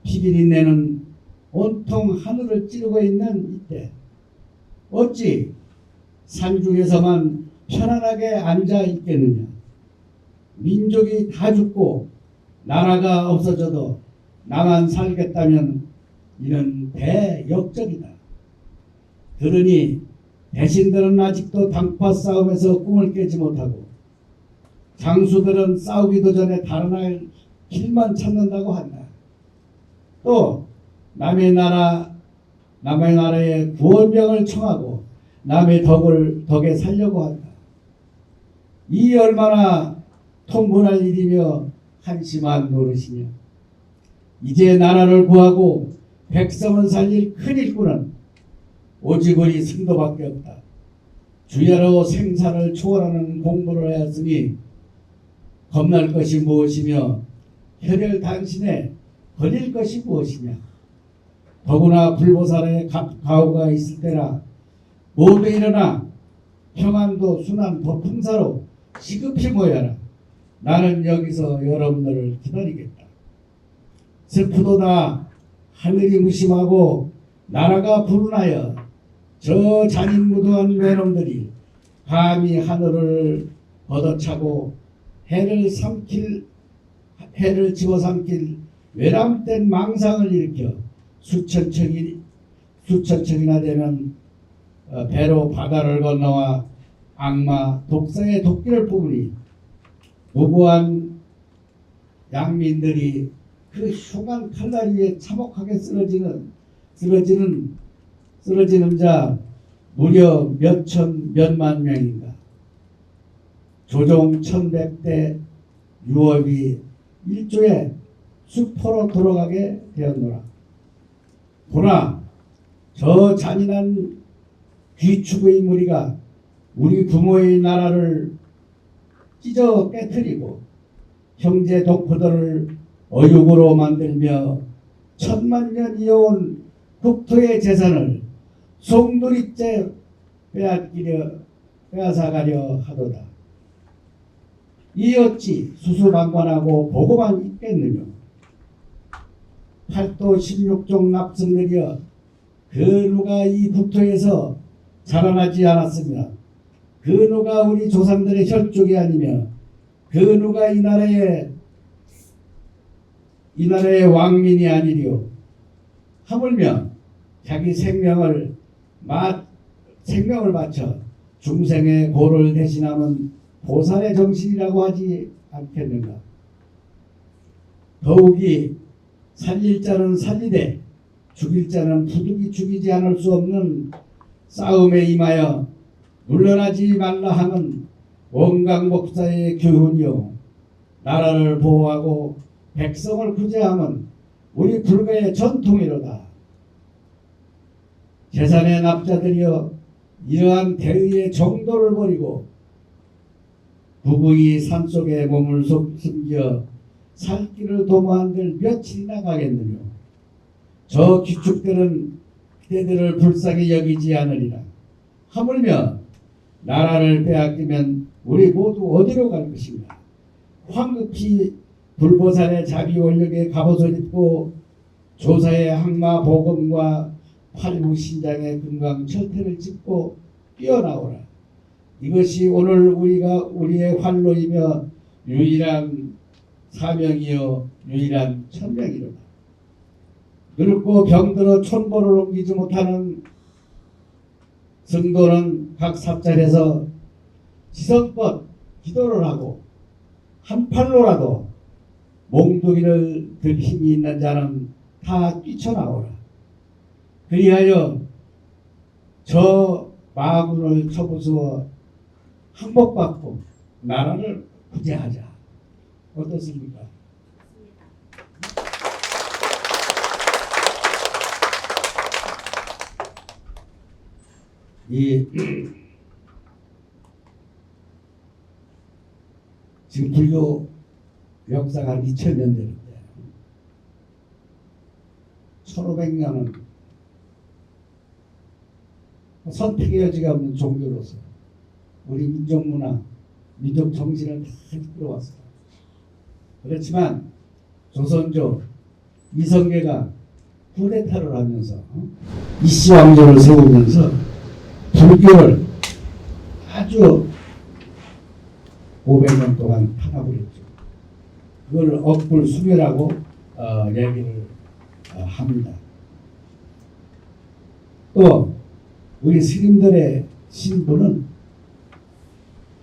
피비린내는 온통 하늘을 찌르고 있는 이때 어찌 산중에서만 편안하게 앉아 있겠느냐. 민족이 다 죽고 나라가 없어져도 나만 살겠다면 이는 대역적이다. 그러니 대신들은 아직도 당파 싸움에서 꿈을 깨지 못하고 장수들은 싸우기도 전에 길만 찾는다고 한다. 또 남의 나라의 구원병을 청하고 남의 덕에 살려고 한다. 이 얼마나 통분할 일이며 한심한 노릇이냐. 이제 나라를 구하고 백성을 살릴 큰 일꾼은 오직 우리 승도밖에 없다. 주야로 생사를 초월하는 공부를 하였으니 겁날 것이 무엇이며 혈혈 단신에 걸릴 것이 무엇이냐. 더구나 불보살의 가호가 있을 때라 모두 일어나 평안도 순환 법풍사로 시급히 모여라. 나는 여기서 여러분들을 기다리겠다. 슬프도다 하늘이 무심하고 나라가 불운하여 저 잔인무도한 외놈들이 감히 하늘을 걷어차고 해를 집어삼킬 외람된 망상을 일으켜 수천 척이나 되면 배로 바다를 건너와 악마 독사의 도끼를 뽑으니 무고한 양민들이 그 흉한 칼날 위에 참혹하게 쓰러지는 자 무려 몇만 명인가. 조종 1100대 유업이 일조에 수포로 돌아가게 되었노라. 보라, 저 잔인한 귀축의 무리가 우리 부모의 나라를 찢어 깨뜨리고 형제 독포들을 어육으로 만들며 천만년 이어온 국토의 재산을 송두리째 빼앗아가려 하도다. 이 어찌 수수방관하고 보고만 있겠느냐. 8도 16종 납승들이여 그 누가 이 국토에서 자라나지 않았으며 그 누가 우리 조상들의 혈족이 아니며 그 누가 이 나라의 왕민이 아니리요. 하물며 자기 생명을 바쳐 중생의 고를 대신함은 보살의 정신이라고 하지 않겠는가. 더욱이 살릴 자는 살리되 죽일 자는 부득이 죽이지 않을 수 없는 싸움에 임하여 물러나지 말라 함은 원광복사의 교훈이요. 나라를 보호하고 백성을 구제함은 우리 불가의 전통이로다. 재산의 납자들이여 이러한 대의의 정도를 버리고 부부이 산속에 몸을 숨겨 살 길을 도모한들 며칠이나 가겠느냐. 저 귀축들은 그대들을 불쌍히 여기지 않으리라. 하물며 나라를 빼앗기면 우리 모두 어디로 갈 것인가. 황급히 불보살의 자비 원력의 갑옷을 입고 조사의 항마 보검과 팔무신장의 금강 철퇴를 짚고 뛰어나오라. 이것이 오늘 우리의 활로이며 유일한 사명이요 유일한 천명이로다. 늙고 병들어 촌보를 옮기지 못하는 성도는 각 삽자리에서 지성껏 기도를 하고 한 팔로라도 몽둥이를 들 힘이 있는 자는 다 뛰쳐나오라. 그리하여 저 마군을 쳐부수어 항복받고 나라를 구제하자. 어떻습니까? 지금 불교 역사가 한 2000년 되는데 1500년은 선택의 여지가 없는 종교로서 우리 민족 문화, 민족 정신을 다 이끌어왔어요. 그렇지만 조선조 이성계가 쿠데타를 하면서 이씨왕조를 세우면서 불교를 아주 500년 동안 탄압을 했죠. 그걸 억불수멸하고 얘기를 합니다. 또 우리 스님들의 신부는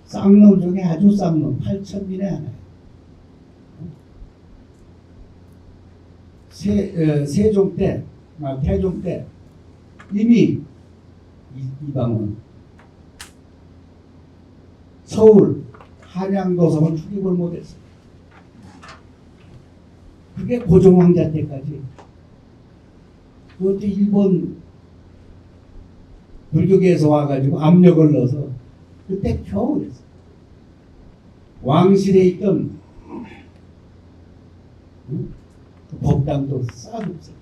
쌍놈 중에 아주 쌍놈 8,000인에 하나예요. 세종 때, 태종 때 이미 이방은 서울 한양도성을 출입을 못했어요. 그게 고종황자 때까지. 그것도 일본 불교계에서 와가지고 압력을 넣어서 그때 겨우 그랬어요. 왕실에 있던 법당도 싹없어요.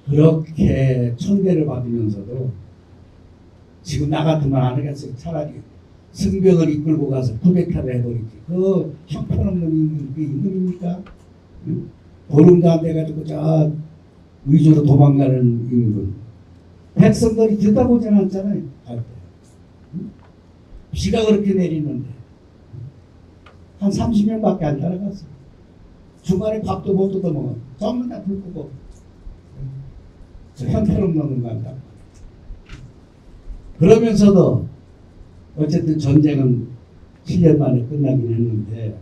그렇게 천대를 받으면서도 지금 나 같으면 안 하겠어요. 차라리 승병을 이끌고 가서 쿠데타를 해버리지. 그 형편없는 그 임금입니까? 보름도 안 돼가지고 저 의주로 도망가는 임금. 백성들이 들다보지는 않잖아요. 갈 때. 비가 그렇게 내리는데 한 30명밖에 안 따라갔어요. 중간에 밥도 못 얻어먹어. 전부 다 불 끄고 저 형편없는 건가. 그러면서도 어쨌든 전쟁은 7년 만에 끝나긴 했는데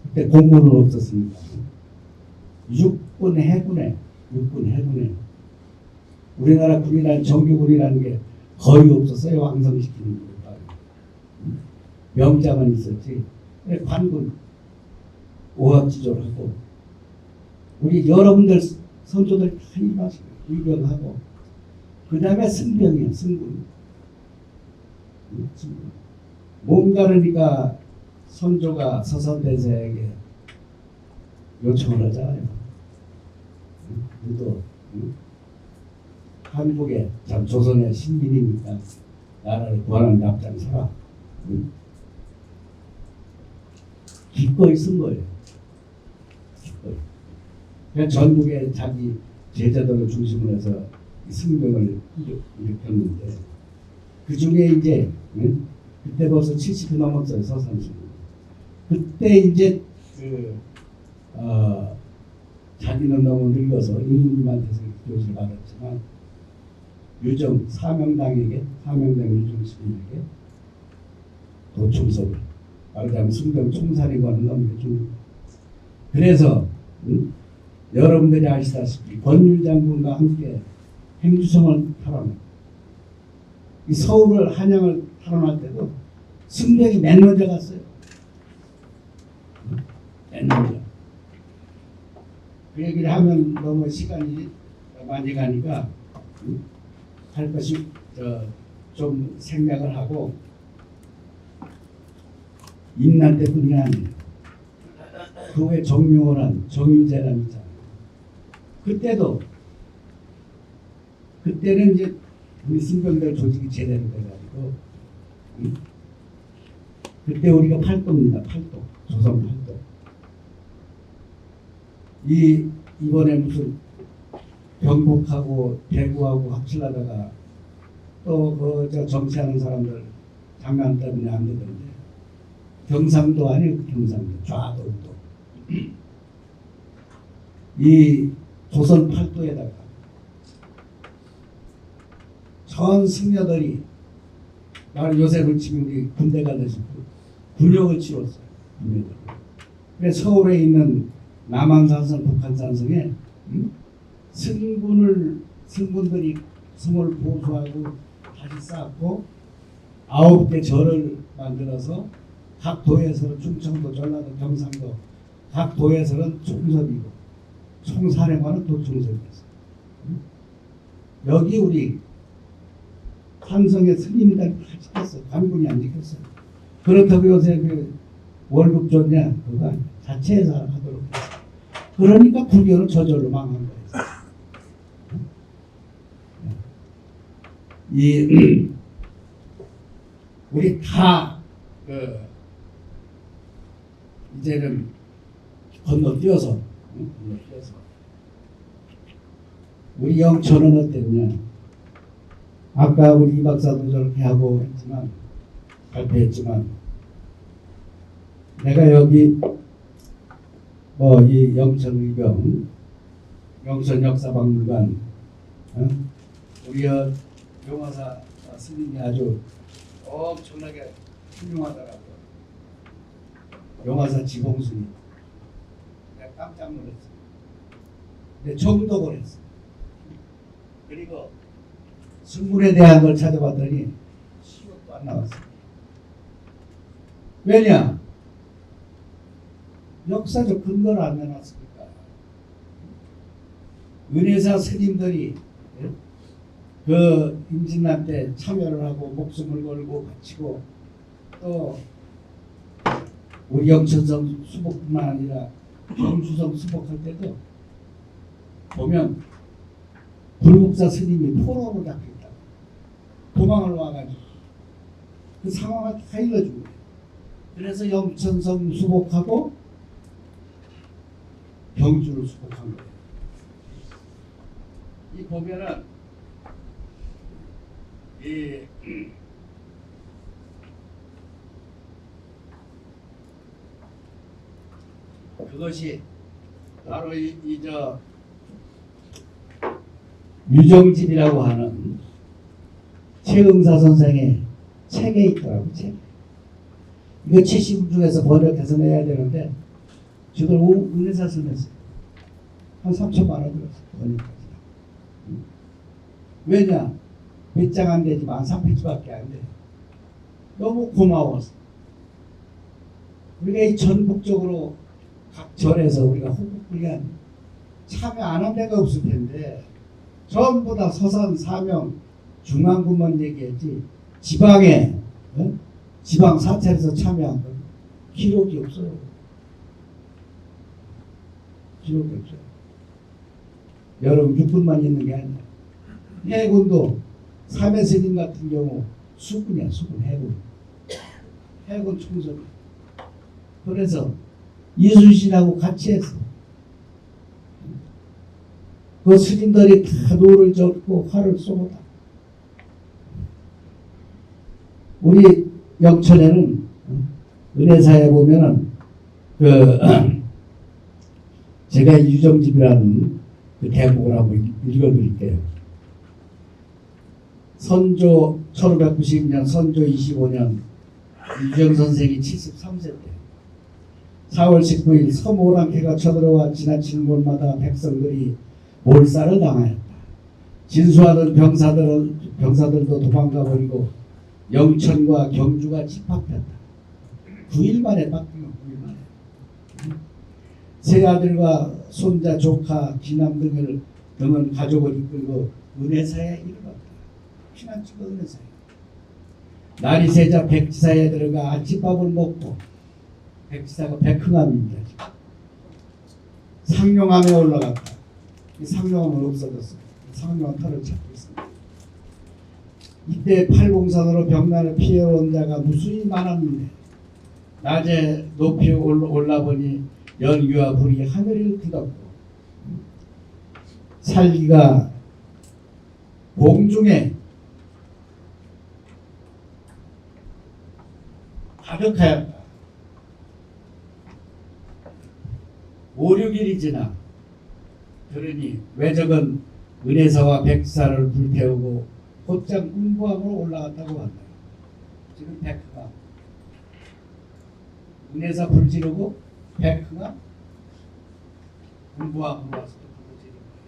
그때 공군은 없었습니다. 육군 해군에 우리나라 군이라는 정규군이라는 게 거의 없었어요. 왕성시키는 것까지. 명장은 있었지. 관군 오합지졸하고 우리 여러분들 선조들 다 일하시고 의병하고 그 다음에 승병이야. 승군. 뭔가 그러니까 선조가 서선대제에게 요청을 하잖아요. 너도 한국에 참 조선의 신민이니까 나라를 구하는 데 앞장서라. 기꺼이 쓴 거예요. 기꺼이. 그러니까 전국에 자기 제자들을 중심으로 해서 승병을 일으켰는데 그 중에 이제 그때 벌써 70이 넘었어요. 서산시는. 그때 이제 자기는 너무 늙어서 임금님한테서 교수를 받았지만 유정 사명당 유정 시민에게 도충석을 말하자면 승병 총살이관을 넘겨준. 그래서 여러분들이 아시다시피 권율 장군과 함께 행주성을 탈환해. 이 서울을 한양을 탈환할 때도 승병이 맨 먼저 갔어요. 맨 먼저. 그 얘기를 하면 너무 시간이 많이 가니까 할 것이 좀 생략을 하고 임난 때뿐이 아니에요. 그 후에 정묘란 정유재란 있잖아요. 그때는 이제 우리 승병들 조직이 제대로 돼가지고 그때 우리가 팔도입니다. 팔도. 조선 팔도. 이번에 무슨 경북하고 대구하고 합치려다가 또 저 정치하는 사람들 장난 때문에 안 되던데 경상도 아니에요. 경상도 좌도 우도. 이 조선 팔도에다가 전 승려들이 나는 요새로 치면 우리 군대 가듯이 군역을 치렀어요. 그래서 서울에 있는 남한산성, 북한산성에 승군들이 성을 보수하고 다시 쌓고 9개 절을 만들어서 각 도에서는 충청도, 전라도, 경상도 각 도에서는 총섭이고 총사령관은 도총섭이었어요. 여기 우리 산성의 스님이다 다 지켰어요. 관군이 안 지켰어요. 그렇다고 요새 그 월급 줬냐? 그거 자체에서 하도록 했어요. 그러니까 불교는 저절로 망한 거예요. 우리 다 이제는 건너뛰어서 우리 영천은 어땠냐? 아까 우리 이 박사도 저렇게 하고 했지만 발표했지만 내가 여기 이 영천의병, 영천역사박물관, 우리 용화사 스님이 아주 엄청나게 훌륭하더라고요. 용화사 지공순이. 내가 깜짝 놀랐어요. 근데 정독을 했어요. 그리고 승문에 대한 걸 찾아봤더니 시옷도 안 나왔어요. 왜냐? 역사적 근거를 안 내놨으니까. 은혜사 스님들이 그 임진란 때 참여를 하고 목숨을 걸고 바치고 또 우리 영천성 수복뿐만 아니라 경주성 수복할 때도 보면 불국사 스님이 포로로 잡혀있다. 도망을 와가지고 그 상황을 다 읽어준 거예요. 그래서 영천성 수복하고 경주를 수복한 거예요. 이 보면은 그것이 바로 저 유정집이라고 하는 최응사 선생의 책에 있더라고. 책. 이거 70분 중에서 번역해서 내야 되는데 저들 은혜사 선했어요. 한 3천만 원 들었어요. 번역까지. 왜냐? 몇 장 안 되지만 3페이지밖에 안 돼. 너무 고마워서. 우리가 이 전국적으로 각 절에서 우리가 호국불리한 참여 안 한 데가 없을 텐데 전부 다 서산, 사명, 중앙군만 얘기했지 지방에 지방 사찰에서 참여한 건 기록이 없어요. 기록이 없어요. 여러분 육군만 있는 게 아니야. 해군도 삼해 스님 같은 경우 수군이야. 수군 해군. 해군 총섭. 그래서 이순신하고 같이 했어. 그 스님들이 다 노를 젓고 활을 쏘다. 우리 영천에는 은혜사에 보면은 제가 유정집이라는 그 대목을 한번 읽어드릴게요. 선조 1592년 선조 25년 유정 선생이 73세 때 4월 19일 서모랑해가 쳐들어와 지나치는 곳마다 백성들이 몰살을 당하였다. 진수하던 병사들도 도망가 버리고 영천과 경주가 집합했다. 9일 만에 바뀌고 9일 만에. 세 아들과 손자, 조카, 기남 등은 가족을 이끌고 은혜사에 이르렀다. 피난처가 은혜사에. 날이 새자 백지사에 들어가 아침밥을 먹고 백지사가 백흥암입니다. 상룡암에 올라갔다. 이 상룡암은 없어졌어요. 상룡암 털을 찾고 있습니다. 이때 팔공산으로 병난을 피해온 자가 무수히 많았는데 낮에 높이 올라보니 연기와 불이 하늘을 뒤덮고 살기가 공중에 가득하였다. 5, 6일이 지나 그러니 외적은 은혜사와 백사를 불태우고 곧장 운부함으로 올라갔다고 한다. 지금 백흥암. 은혜사 불 지르고 백흥암 운부함으로 와서 불 지르는 거예요.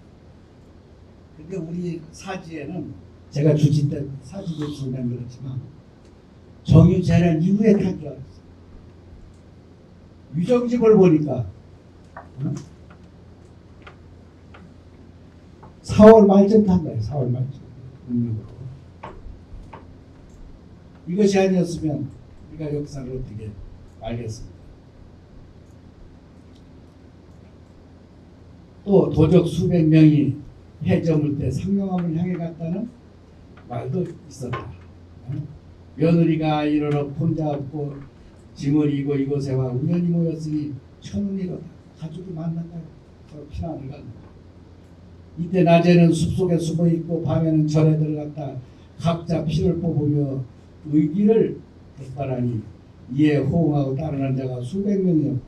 근데 우리 사지에는 제가 주지 때 사지도 있으면 그렇지만 정유재란 이후에 탄 줄 알았어요. 유정집을 보니까 4월 말쯤 탄 거예요. 4월 말쯤. 이것이 아니었으면 우리가 역사를 어떻게 알겠습니까? 또 도적 수백 명이 해 저물 때 상룡암을 향해 갔다는 말도 있었다. 며느리가 이르러 혼자 없고 짐을 이고 이곳에 와 우연히 모였으니 천운이로다. 가족이 만난다. 서로 피난을 간다. 이때 낮에는 숲속에 숨어있고 밤에는 절에 들어갔다 각자 피를 뽑으며 의기를 득발하니 이에 호응하고 따르는 자가 수백 명이었고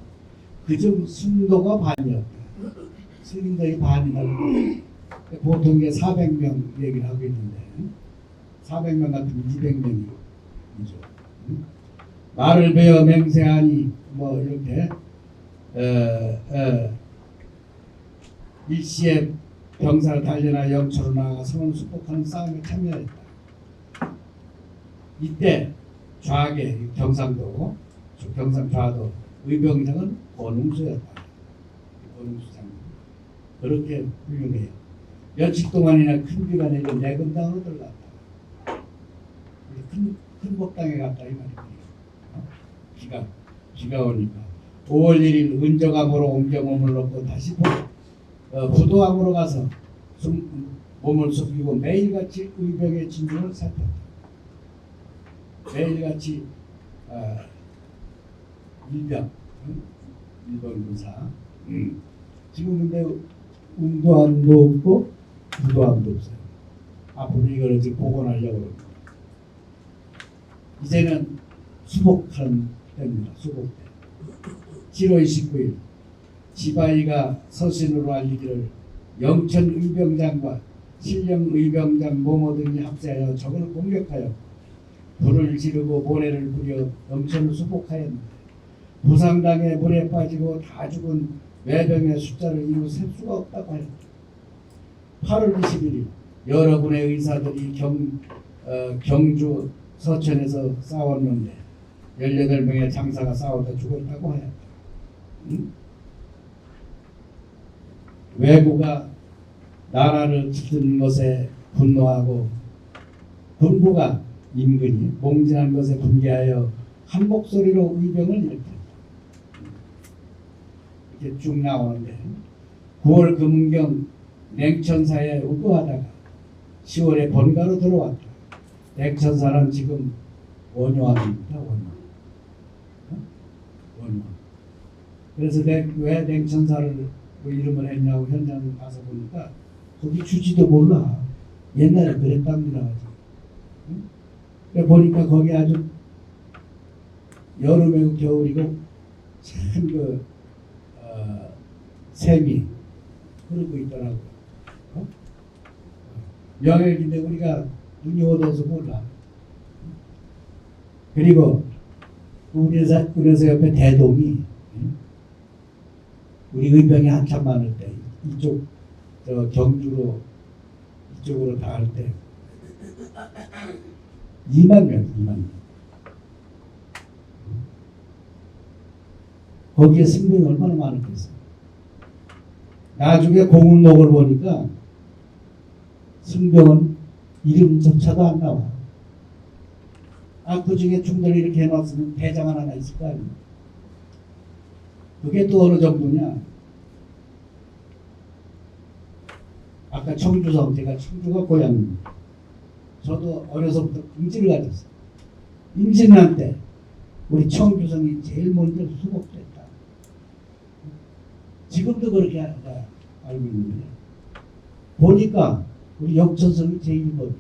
그중 승도가 반이었다. 스님들이 반이라고 보통 이게 400명 얘기를 하고 있는데 400명 같으면 200명이 이죠. 말을 베어 맹세하니 뭐 이렇게 일시에 병사를 달려나 영초로 나아가 성을 수복하는 싸움에 참여했다. 이때 좌계 경상도 경상 좌도 의병장은 권웅수였다. 권웅수 장군 그렇게 훌륭해요. 며칠 동안이나 큰 비가 내려 내금당으로 들어갔다. 큰 복당에 갔다 이 말이에요. 비가 오니까 5월 1일 은정암으로 옮겨 몸을 놓고 다시 부도암으로 가서 몸을 숙이고 매일같이 의병의 진중을 살폈다. 매일같이 일병 군사 지금 근데 웅도암도 없고 부도암도 없어요. 앞으로 이걸 지금 복원하려고 합니다. 이제는 수복하는 때입니다. 수복 때 7월 29일 지바이가 서신으로 알리기를 영천 의병장과 신령 의병장 모모 등이 합세하여 적을 공격하여 불을 지르고 모래를 부려 영천을 수복하였는데 부상당해 물에 빠지고 다 죽은 외병의 숫자를 이루 셀 수가 없다고 하였다. 8월 21일 여러분의 의사들이 경주 서천에서 싸웠는데 18명의 장사가 싸우다 죽었다고 하였다. 외구가 나라를 짓는 것에 분노하고 군부가 임근이 몽진한 것에 분개하여 한 목소리로 의병을 일으켰다. 이렇게 쭉 나오는데 9월 금경 냉천사에 우거하다가 10월에 본가로 들어왔다. 냉천사는 지금 원효암입니다. 원효암. 그래서 왜 냉천사를 그 이름을 했냐고 현장을 가서 보니까 거기 주지도 몰라. 옛날에 그랬답니다. 보니까 거기 아주 여름이고 겨울이고 참 샘이 흐르고 있더라고요. 명역인데 우리가 눈이 어두워서 몰라. 그리고 그래서 옆에 대동이 우리 의병이 한참 많을 때 이쪽 경주로 이쪽으로 다 할 때 2만 명, 2만 명. 거기에 승병이 얼마나 많았겠어요. 나중에 공운록을 보니까 승병은 이름조차도 안 나와. 그 중에 중대를 이렇게 해놨으면 대장 하나 있을 거 아닙니까? 그게 또 어느 정도냐. 아까 청주성, 제가 청주가 고향입니다. 저도 어려서부터 긍지를 가졌어요. 임진왜란 때 우리 청주성이 제일 먼저 수복됐다. 지금도 그렇게 알고 있는데 보니까 우리 영천성이 제일 먼저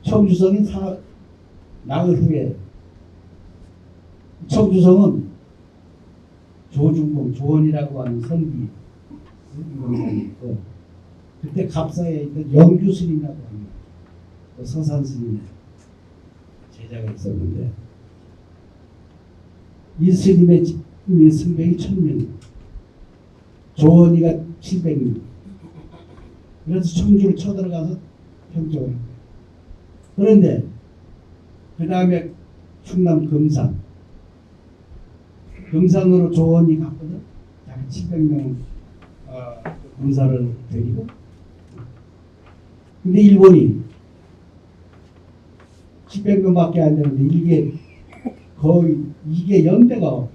청주성이 나흘 후에 청주성은 조중봉, 조원이라고 하는 선비 공장이 있고 그때 갑사에 있던 영주 스님이라고 합니다. 서산 스님의 제자가 있었는데 이 스님의 승병이 1000명, 조원이가 700명. 그래서 청주를 쳐들어가서 평정을 했어요. 그런데 그 다음에 충남 금산으로 조원이 갔거든. 약 700명 군사를 데리고. 근데 일본이 700명밖에 안 되는데 이게 거의 이게 연대가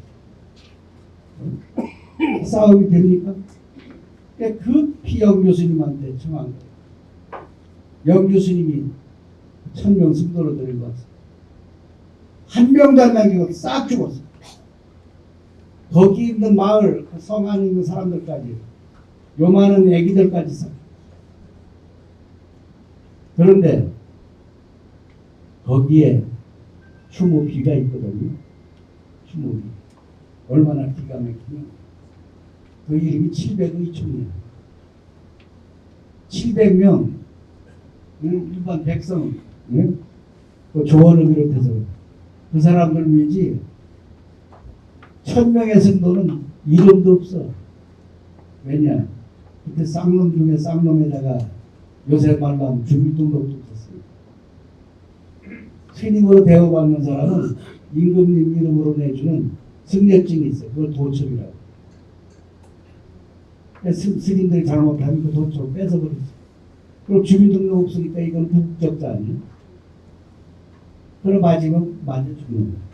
싸움이 됩니까? 급히 영교수님한테 청한 거예요. 영교수님이 1000명 승도로 데리고 왔어요. 한 명도 안 남기고 싹 죽었어요. 거기 있는 마을, 그 성 안에 있는 사람들까지, 요만한 애기들까지 싹. 그런데 거기에 추모비가 있거든요. 추모비. 얼마나 기가 막히냐. 그 이름이 700의 총이야. 700명 일반 백성 그 조원을 비롯해서 그 사람들 위지 1000명의 성도는 이름도 없어. 왜냐? 그때 쌍놈 중에 쌍놈에다가 요새 말로 하면 주민등록도 없었어요. 스님으로 대우받는 사람은 임금님 이름으로 내주는 승려증이 있어요. 그걸 도첩이라고. 스님들이 잘못하면 그 도첩을 뺏어버렸어요. 그럼 주민등록 없으니까 이건 불국적자 아니에요? 그럼 맞으면 맞아 죽는 거예요.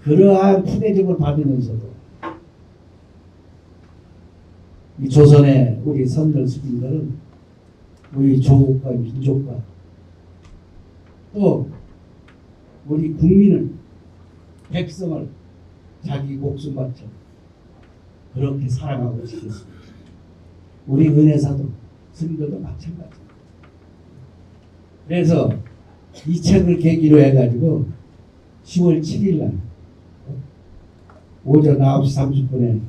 그러한 푸대접을 받으면서도 이 조선의 우리 선들 스님들은 우리 조국과 민족과 또 우리 국민을 백성을 자기 목숨바쳐 그렇게 사랑하고 지켰습니다. 우리 은혜사도 스님들도 마찬가지입니다. 그래서 이 책을 계기로 해가지고 10월 7일 날 오전 9시 30분에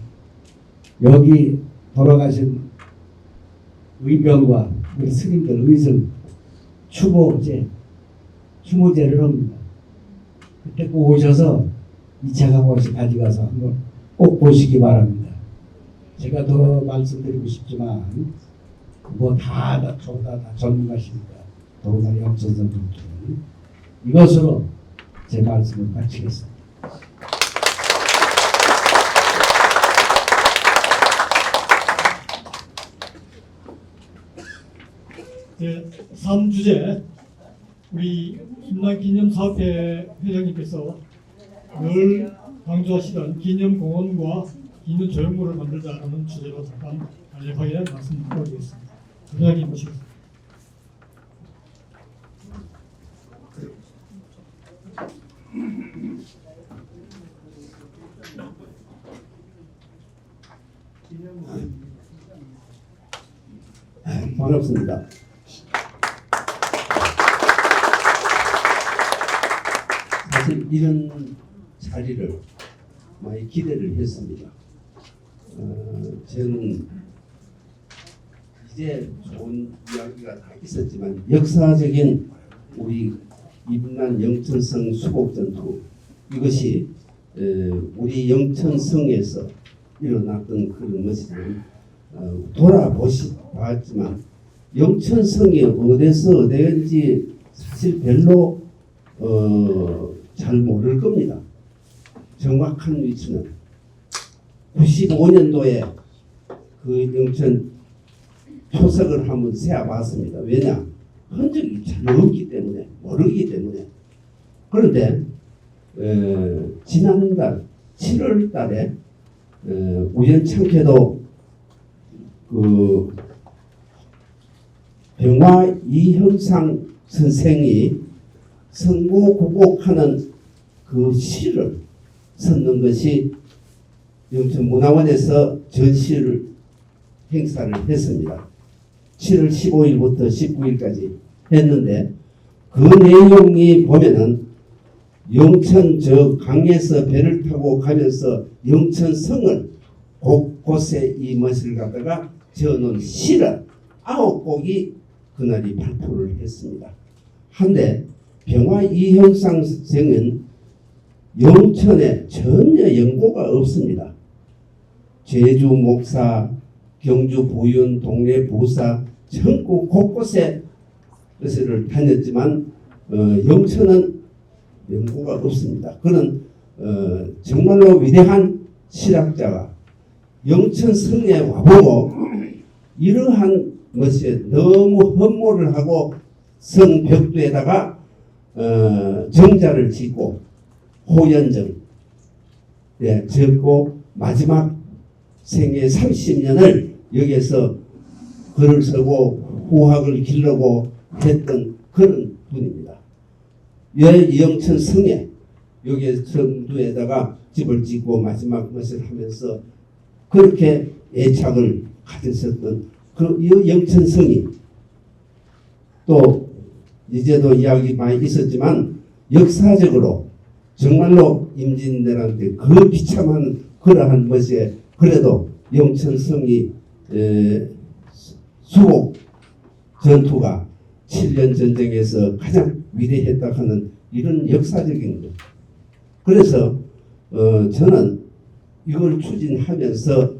여기 돌아가신 의병과 우리 스님들 의승 추모제를 합니다. 그때 꼭 오셔서 이 책 한 권씩 가져가서 한번 꼭 보시기 바랍니다. 제가 더 말씀드리고 싶지만 뭐 다 전문가시니까 더구나 영천선 분들은 이것으로 제 말씀을 마치겠습니다. 제 3주제 우리 임난기념사업회 회장님께서 늘 강조하시던 기념공원과 기념조형물을 만들자라는 주제로 잠깐 간략하게 말씀드리겠습니다. 회장님 모시겠습니다. 반갑습니다. 사실 이런 자리를 많이 기대를 했습니다. 저는 이제 좋은 이야기가 다 있었지만 역사적인 우리 임난 영천성 수복전투 이것이 우리 영천성에서 일어났던 그런 것을 돌아봤지만 영천성이 어디인지 사실 별로 잘 모를 겁니다. 정확한 위치는 95년도에 그 영천 표석을 한번 세어봤습니다. 왜냐? 흔적이 잘 없기 때문에 모르기 때문에. 그런데 지난달 7월 달에 우연찮게도 그 병화 이형상 선생이 성고구곡하는 그 시를 썼는 것이 영천문화원에서 전시를 행사를 했습니다. 7월 15일부터 19일까지 했는데 그 내용이 보면은 영천 저 강에서 배를 타고 가면서 영천성을 곳곳에 이 멋을 갖다가 지어놓은 시를 9곡이 그날이 발표를 했습니다. 한데 병화 이형상 선생은 영천에 전혀 연고가 없습니다. 제주 목사, 경주 부윤, 동래 부사 전국 곳곳에 것을 다녔지만 영천은 연고가 없습니다. 그는 정말로 위대한 실학자가 영천성에 와보고 이러한 것에 너무 흠모를 하고 성벽두에다가 정자를 짓고 호연정 적고 마지막 생애 30년을 여기에서 글을 쓰고 후학을 기르고 했던 그런 분입니다. 영천 성에 여기 성두에다가 집을 짓고 마지막 것을 하면서 그렇게 애착을 가졌었던 그 영천 성이 또 이제도 이야기 많이 있었지만 역사적으로 정말로 임진왜란때 그 비참한 그러한 것에 그래도 영천성이 수복 전투가 7년 전쟁에서 가장 위대했다 하는 이런 역사적인 것. 그래서 저는 이걸 추진하면서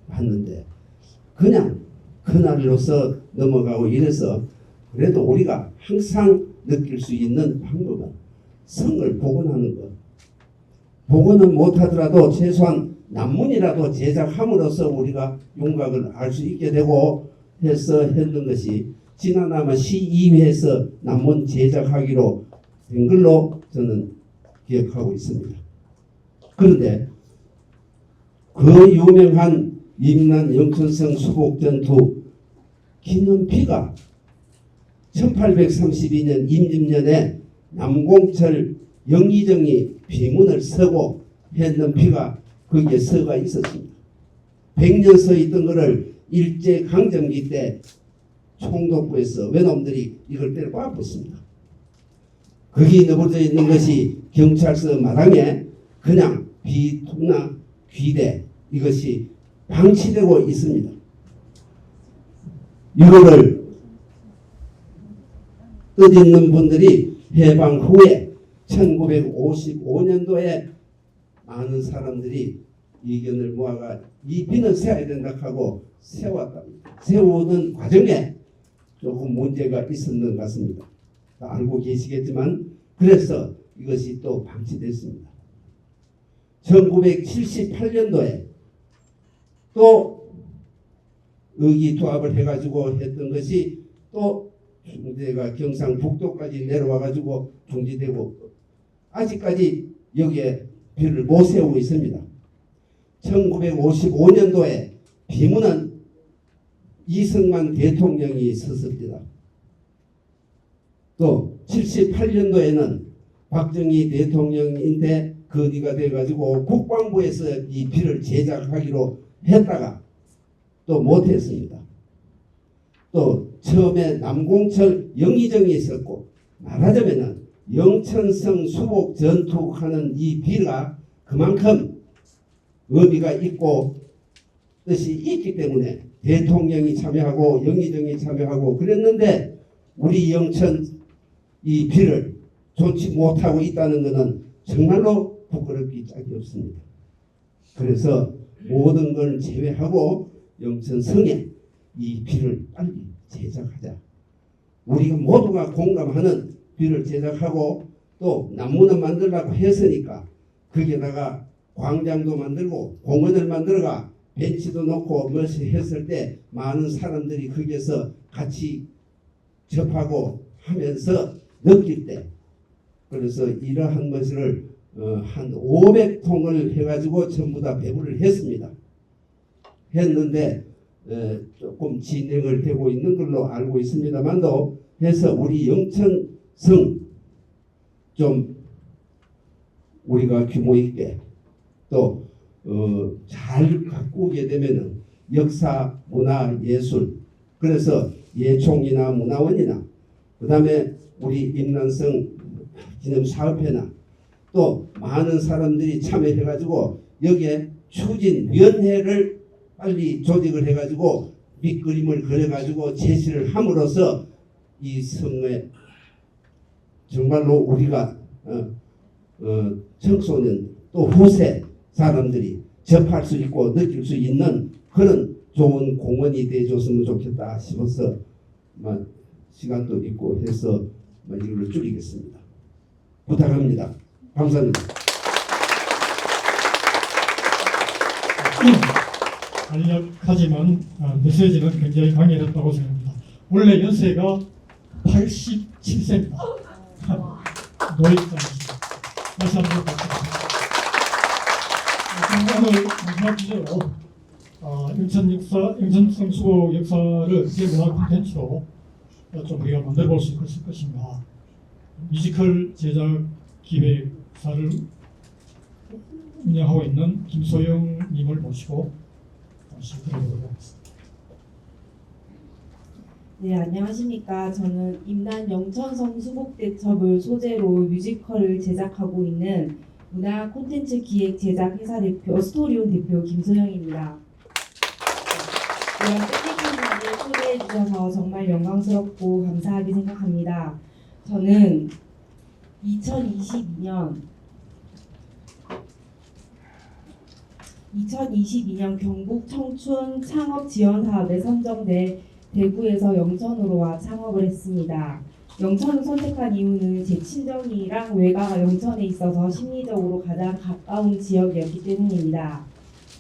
봤는데 그냥 그날로서 넘어가고 이래서 그래도 우리가 항상 느낄 수 있는 방법은 성을 복원하는 것. 복원은 못하더라도 최소한 난문이라도 제작함으로써 우리가 윤곽을 알 수 있게 되고 해서 했는 것이 지난 아마 시의회에서 난문 제작하기로 된 걸로 저는 기억하고 있습니다. 그런데 그 유명한 임난 영천성 수복전투 기념피가 1832년 임진년에 남공철 영의정이 비문을 서고 했는 피가 거기에 서가 있었습니다. 100년 서 있던 것을 일제강점기 때 총독부에서 외놈들이 이걸 때려 꽈붙습니다. 거기 너부러져 있는 것이 경찰서 마당에 그냥 비통나 귀대 이것이 방치되고 있습니다. 이거를 뜻있는 분들이 해방 후에 1955년도에 많은 사람들이 의견을 모아가 이 비는 세워야 된다 하고 세웠답니다. 세우는 과정에 조금 문제가 있었는 것 같습니다. 알고 계시겠지만 그래서 이것이 또 방치됐습니다. 1978년도에 또 의기투합을 해가지고 했던 것이 또 중대가 경상북도까지 내려와가지고 중지되고 아직까지 여기에 비를 못 세우고 있습니다. 1955년도에 비문은 이승만 대통령이 섰습니다. 또 78년도에는 박정희 대통령인데 건의가 돼가지고 국방부에서 이 비를 제작하기로 했다가 또 못했습니다. 또 처음에 남공철 영의정이 있었고 말하자면은 영천성 수복 전투하는 이 비가 그만큼 의미가 있고 뜻이 있기 때문에 대통령이 참여하고 영의정이 참여하고 그랬는데 우리 영천 이 비를 좋지 못하고 있다는 것은 정말로 부끄럽기 짝이 없습니다. 그래서 모든 걸 제외하고 영천성에 이 비를 빨리 제작하자. 우리가 모두가 공감하는 비를 제작하고 또 나무는 만들라고 했으니까 거기에다가 광장도 만들고 공원을 만들어가 벤치도 놓고 무엇을 했을 때 많은 사람들이 거기에서 같이 접하고 하면서 느낄 때 그래서 이러한 것을 한 500통을 해가지고 전부 다 배부를 했습니다. 했는데 조금 진행을 되고 있는 걸로 알고 있습니다만도 해서 우리 영천성 좀 우리가 규모 있게 또 잘 가꾸게 되면은 역사, 문화, 예술 그래서 예총이나 문화원이나 그 다음에 우리 임난성 기념사업회나 또 많은 사람들이 참여해가지고 여기에 추진위원회를 빨리 조직을 해가지고 밑그림을 그려가지고 제시를 함으로써 이 성에 정말로 우리가 청소년 또 후세 사람들이 접할 수 있고 느낄 수 있는 그런 좋은 공원이 되어줬으면 좋겠다 싶어서 시간도 있고 해서 이걸로 줄이겠습니다. 부탁합니다. 감사합니다. 간략하지만 메시지는 굉장히 강렬했다고 생각합니다. 원래 연세가 87세입니다. 노익장이십니다. 다시 한번 박수드립니다. 오늘 마지막 주제로 영천성 수복 역사를 문화 콘텐츠로 좀 우리가 만들어 볼 수 있을 것인가. 뮤지컬 제작 기획사를 운영하고 있는 김소영님을 모시고 다시 들어보도록 하겠습니다. 네, 안녕하십니까. 저는 임난 영천성 수복대첩을 소재로 뮤지컬을 제작하고 있는 문화 콘텐츠 기획 제작 회사 대표 스토리온 대표 김소영입니다. 이런 뜻깊은 자리에 초대해 초대해 주셔서 정말 영광스럽고 감사하게 생각합니다. 저는 2022년 경북 청춘 창업 지원 사업에 선정돼 대구에서 영천으로 와 창업을 했습니다. 영천을 선택한 이유는 제 친정이랑 외가가 영천에 있어서 심리적으로 가장 가까운 지역이었기 때문입니다.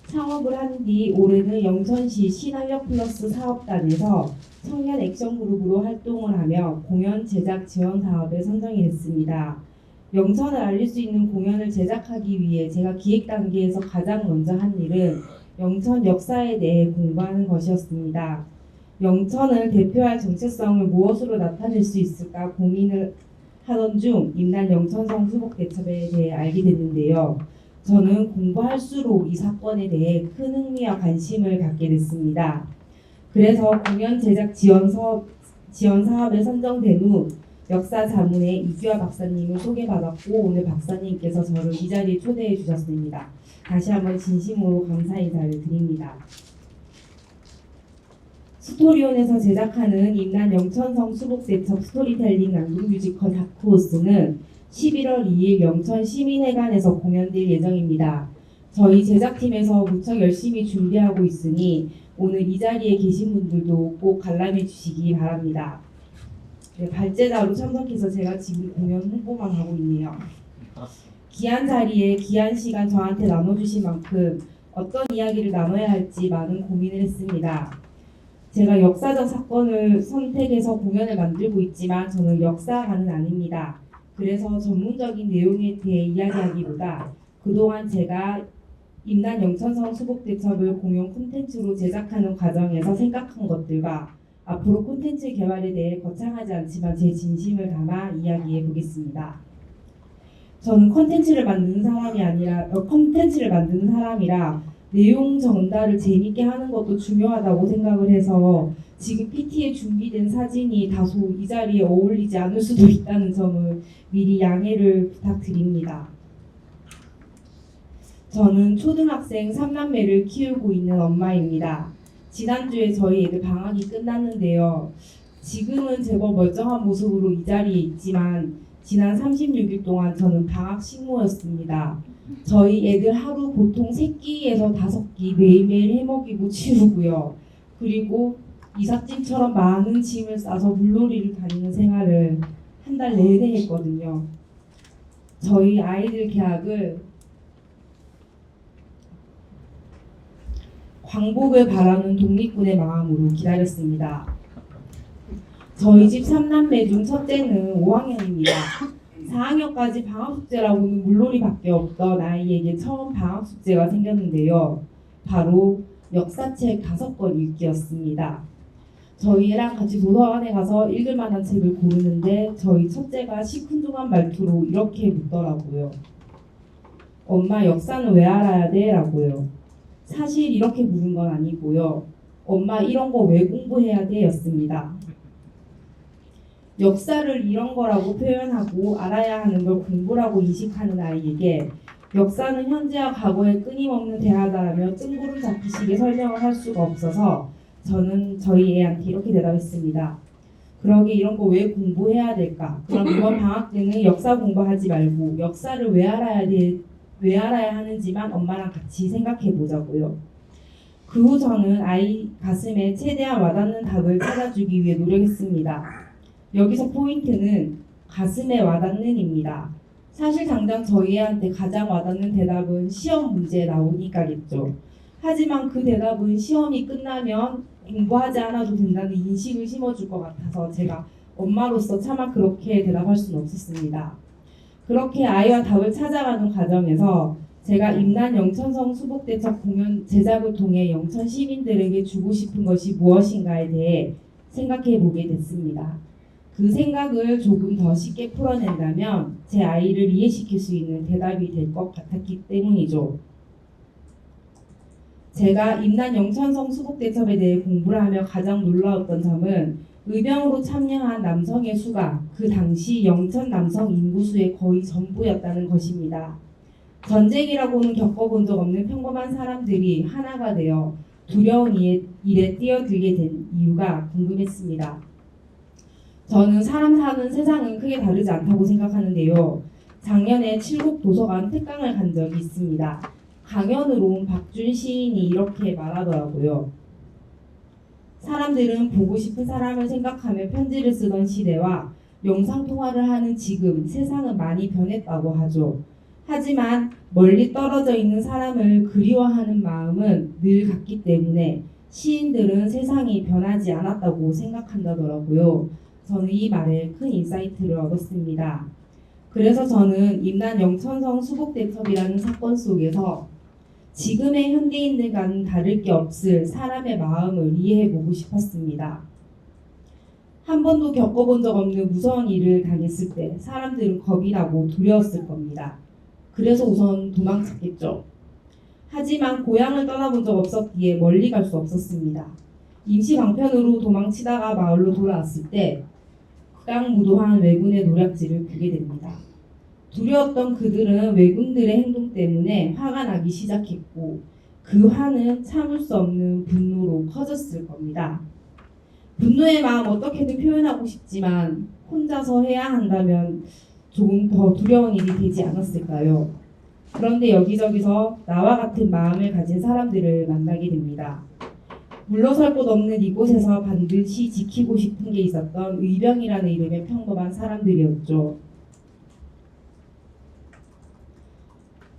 창업을 한 뒤 올해는 영천시 신활력 플러스 사업단에서 청년 액션 그룹으로 활동을 하며 공연 제작 지원 사업에 선정이 됐습니다. 영천을 알릴 수 있는 공연을 제작하기 위해 제가 기획 단계에서 가장 먼저 한 일은 영천 역사에 대해 공부하는 것이었습니다. 영천을 대표할 정체성을 무엇으로 나타낼 수 있을까 고민을 하던 중 임난 영천성 수복대첩에 대해 알게 됐는데요. 저는 공부할수록 이 사건에 대해 큰 흥미와 관심을 갖게 됐습니다. 그래서 공연 제작 지원 사업에 선정된 후 역사 자문의 이규하 박사님을 소개받았고 오늘 박사님께서 저를 이 자리에 초대해 주셨습니다. 다시 한번 진심으로 감사 인사를 드립니다. 스토리온에서 제작하는 임난 영천성 수복대첩 스토리텔링 낭독 뮤지컬 다크호스는 11월 2일 영천 시민회관에서 공연될 예정입니다. 저희 제작팀에서 무척 열심히 준비하고 있으니 오늘 이 자리에 계신 분들도 꼭 관람해 주시기 바랍니다. 네, 발제자로 참석해서 제가 지금 공연 홍보만 하고 있네요. 귀한 자리에 귀한 시간 저한테 나눠주신 만큼 어떤 이야기를 나눠야 할지 많은 고민을 했습니다. 제가 역사적 사건을 선택해서 공연을 만들고 있지만 저는 역사가는 아닙니다. 그래서 전문적인 내용에 대해 이야기하기보다 그동안 제가 임난 영천성 수복대첩을 공연 콘텐츠로 제작하는 과정에서 생각한 것들과 앞으로 콘텐츠 개발에 대해 거창하지 않지만 제 진심을 담아 이야기해 보겠습니다. 저는 콘텐츠를 만드는 사람이라 내용 전달을 재밌게 하는 것도 중요하다고 생각을 해서 지금 PT에 준비된 사진이 다소 이 자리에 어울리지 않을 수도 있다는 점을 미리 양해를 부탁드립니다. 저는 초등학생 3남매를 키우고 있는 엄마입니다. 지난주에 저희 애들 방학이 끝났는데요. 지금은 제법 멀쩡한 모습으로 이 자리에 있지만 지난 36일 동안 저는 방학 식모였습니다. 저희 애들 하루 보통 3끼에서 5끼 매일매일 해먹이고 치우고요. 그리고 이삿짐처럼 많은 짐을 싸서 물놀이를 다니는 생활을 한 달 내내 했거든요. 저희 아이들 개학을 광복을 바라는 독립군의 마음으로 기다렸습니다. 저희 집 3남매 중 첫째는 5학년입니다. 4학년까지 방학숙제라고는 물놀이밖에 없던 아이에게 처음 방학숙제가 생겼는데요. 바로 역사책 5권 읽기였습니다. 저희 애랑 같이 도서관에 가서 읽을 만한 책을 고르는데 저희 첫째가 시큰둥한 말투로 이렇게 묻더라고요. 엄마 역사는 왜 알아야 돼? 라고요. 사실 이렇게 물은 건 아니고요. 엄마 이런 거 왜 공부해야 돼? 였습니다. 역사를 이런 거라고 표현하고 알아야 하는 걸 공부라고 인식하는 아이에게 역사는 현재와 과거의 끊임없는 대화다라며 뜬구름 잡히시게 설명을 할 수가 없어서 저는 저희 애한테 이렇게 대답했습니다. 그러게 이런 거 왜 공부해야 될까? 그럼 이번 방학 때는 역사 공부하지 말고 역사를 왜 알아야 하는지만 엄마랑 같이 생각해 보자고요. 그 후 저는 아이 가슴에 최대한 와닿는 답을 찾아주기 위해 노력했습니다. 여기서 포인트는 가슴에 와닿는입니다. 사실 당장 저희 애한테 가장 와닿는 대답은 시험 문제에 나오니까겠죠. 하지만 그 대답은 시험이 끝나면 공부하지 않아도 된다는 인식을 심어줄 것 같아서 제가 엄마로서 차마 그렇게 대답할 수는 없었습니다. 그렇게 아이와 답을 찾아가는 과정에서 제가 임난 영천성 수복대첩 공연 제작을 통해 영천 시민들에게 주고 싶은 것이 무엇인가에 대해 생각해 보게 됐습니다. 그 생각을 조금 더 쉽게 풀어낸다면 제 아이를 이해시킬 수 있는 대답이 될 것 같았기 때문이죠. 제가 임난 영천성 수복대첩에 대해 공부를 하며 가장 놀라웠던 점은 의병으로 참여한 남성의 수가 그 당시 영천 남성 인구수의 거의 전부였다는 것입니다. 전쟁이라고는 겪어본 적 없는 평범한 사람들이 하나가 되어 두려운 일에 뛰어들게 된 이유가 궁금했습니다. 저는 사람 사는 세상은 크게 다르지 않다고 생각하는데요. 작년에 칠곡 도서관 특강을 간 적이 있습니다. 강연으로 온 박준 시인이 이렇게 말하더라고요. 사람들은 보고 싶은 사람을 생각하며 편지를 쓰던 시대와 영상통화를 하는 지금 세상은 많이 변했다고 하죠. 하지만 멀리 떨어져 있는 사람을 그리워하는 마음은 늘 같기 때문에 시인들은 세상이 변하지 않았다고 생각한다더라고요. 저는 이 말에 큰 인사이트를 얻었습니다. 그래서 저는 임난 영천성 수복대첩이라는 사건 속에서 지금의 현대인들과는 다를 게 없을 사람의 마음을 이해해보고 싶었습니다. 한 번도 겪어본 적 없는 무서운 일을 당했을 때 사람들은 겁이 나고 두려웠을 겁니다. 그래서 우선 도망쳤겠죠. 하지만 고향을 떠나본 적 없었기에 멀리 갈 수 없었습니다. 임시 방편으로 도망치다가 마을로 돌아왔을 때 극악무도한 왜군의 노략질을 보게 됩니다. 두려웠던 그들은 왜군들의 행동 때문에 화가 나기 시작했고 그 화는 참을 수 없는 분노로 커졌을 겁니다. 분노의 마음 어떻게든 표현하고 싶지만 혼자서 해야 한다면 조금 더 두려운 일이 되지 않았을까요? 그런데 여기저기서 나와 같은 마음을 가진 사람들을 만나게 됩니다. 물러설 곳 없는 이곳에서 반드시 지키고 싶은 게 있었던 의병이라는 이름의 평범한 사람들이었죠.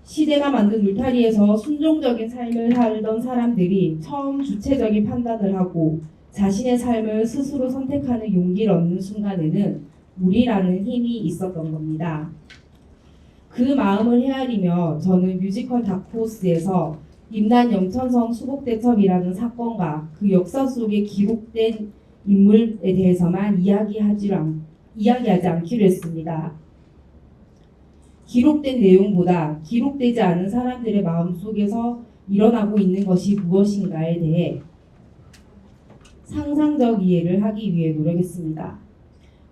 시대가 만든 울타리에서 순종적인 삶을 살던 사람들이 처음 주체적인 판단을 하고 자신의 삶을 스스로 선택하는 용기를 얻는 순간에는 우리라는 힘이 있었던 겁니다. 그 마음을 헤아리며 저는 뮤지컬 다크호스에서 임난 영천성 수복대첩이라는 사건과 그 역사 속에 기록된 인물에 대해서만 이야기하지 않기로 했습니다. 기록된 내용보다 기록되지 않은 사람들의 마음속에서 일어나고 있는 것이 무엇인가에 대해 상상적 이해를 하기 위해 노력했습니다.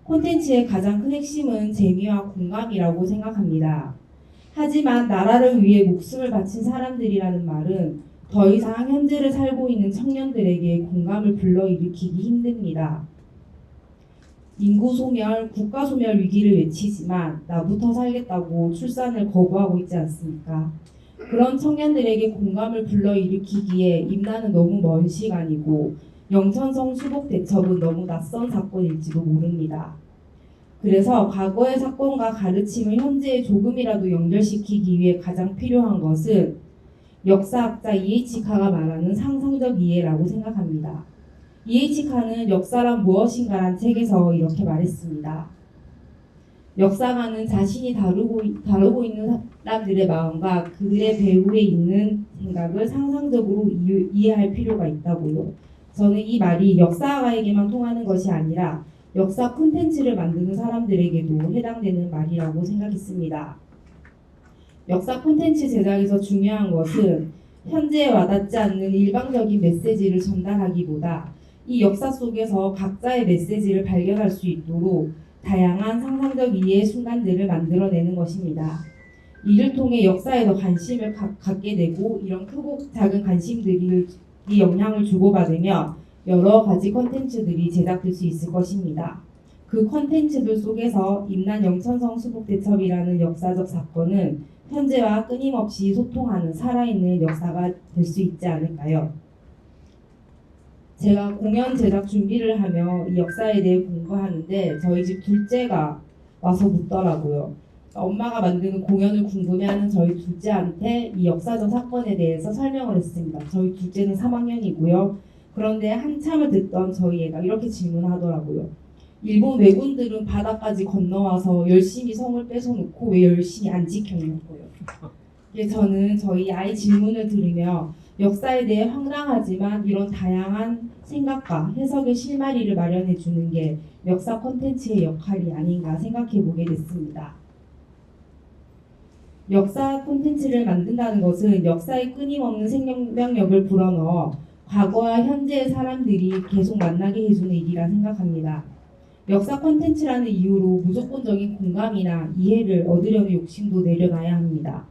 콘텐츠의 가장 큰 핵심은 재미와 공감이라고 생각합니다. 하지만 나라를 위해 목숨을 바친 사람들이라는 말은 더 이상 현재를 살고 있는 청년들에게 공감을 불러일으키기 힘듭니다. 인구 소멸, 국가 소멸 위기를 외치지만 나부터 살겠다고 출산을 거부하고 있지 않습니까? 그런 청년들에게 공감을 불러일으키기에 임나는 너무 먼 시간이고 영천성 수복대첩은 너무 낯선 사건일지도 모릅니다. 그래서 과거의 사건과 가르침을 현재에 조금이라도 연결시키기 위해 가장 필요한 것은 역사학자 E.H. 카가 말하는 상상적 이해라고 생각합니다. E.H. 카는 역사란 무엇인가란 책에서 이렇게 말했습니다. 역사가는 자신이 다루고 있는 사람들의 마음과 그들의 배후에 있는 생각을 상상적으로 이해할 필요가 있다고요. 저는 이 말이 역사가에게만 통하는 것이 아니라 역사 콘텐츠를 만드는 사람들에게도 해당되는 말이라고 생각했습니다. 역사 콘텐츠 제작에서 중요한 것은 현재에 와닿지 않는 일방적인 메시지를 전달하기보다 이 역사 속에서 각자의 메시지를 발견할 수 있도록 다양한 상상적 이해의 순간들을 만들어내는 것입니다. 이를 통해 역사에 더 관심을 갖게 되고 이런 크고 작은 관심들이 영향을 주고받으며 여러 가지 콘텐츠들이 제작될 수 있을 것입니다. 그 콘텐츠들 속에서 임난 영천성 수복대첩이라는 역사적 사건은 현재와 끊임없이 소통하는 살아있는 역사가 될 수 있지 않을까요? 제가 공연 제작 준비를 하며 이 역사에 대해 공부하는데 저희 집 둘째가 와서 묻더라고요. 엄마가 만드는 공연을 궁금해하는 저희 둘째한테 이 역사적 사건에 대해서 설명을 했습니다. 저희 둘째는 3학년이고요. 그런데 한참을 듣던 저희 애가 이렇게 질문하더라고요. 일본 왜군들은 바다까지 건너와서 열심히 성을 뺏어놓고 왜 열심히 안 지켜놓고요. 저는 저희 아이 질문을 들으며 역사에 대해 황당하지만 이런 다양한 생각과 해석의 실마리를 마련해 주는 게 역사 콘텐츠의 역할이 아닌가 생각해 보게 됐습니다. 역사 콘텐츠를 만든다는 것은 역사의 끊임없는 생명력을 불어넣어 과거와 현재의 사람들이 계속 만나게 해주는 일이라 생각합니다. 역사 콘텐츠라는 이유로 무조건적인 공감이나 이해를 얻으려는 욕심도 내려놔야 합니다.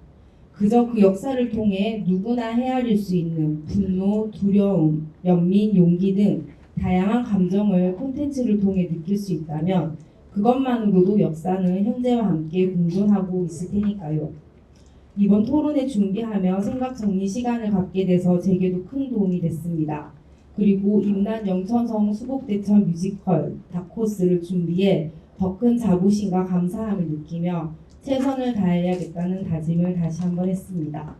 그저 그 역사를 통해 누구나 헤아릴 수 있는 분노, 두려움, 연민, 용기 등 다양한 감정을 콘텐츠를 통해 느낄 수 있다면 그것만으로도 역사는 현재와 함께 공존하고 있을 테니까요. 이번 토론회 준비하며 생각 정리 시간을 갖게 돼서 제게도 큰 도움이 됐습니다. 그리고 임난 영천성 수복대천 뮤지컬 다코스를 준비해 더 큰 자부심과 감사함을 느끼며 최선을 다해야겠다는 다짐을 다시 한번 했습니다.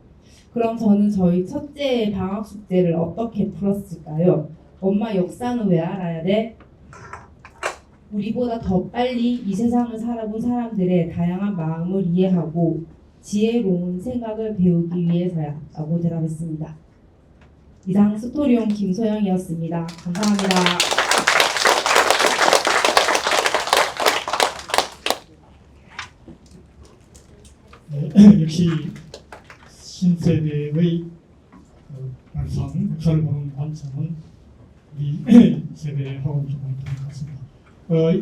그럼 저는 저희 첫째의 방학 숙제를 어떻게 풀었을까요? 엄마, 역사는 왜 알아야 돼? 우리보다 더 빨리 이 세상을 살아본 사람들의 다양한 마음을 이해하고 지혜로운 생각을 배우기 위해서야 라고 대답했습니다. 이상 스토리온 김소영이었습니다. 감사합니다. 네, 역시 신세대의 발상, 역사를 보는 관점은 이 세대하고는 조금 다른 것 같습니다.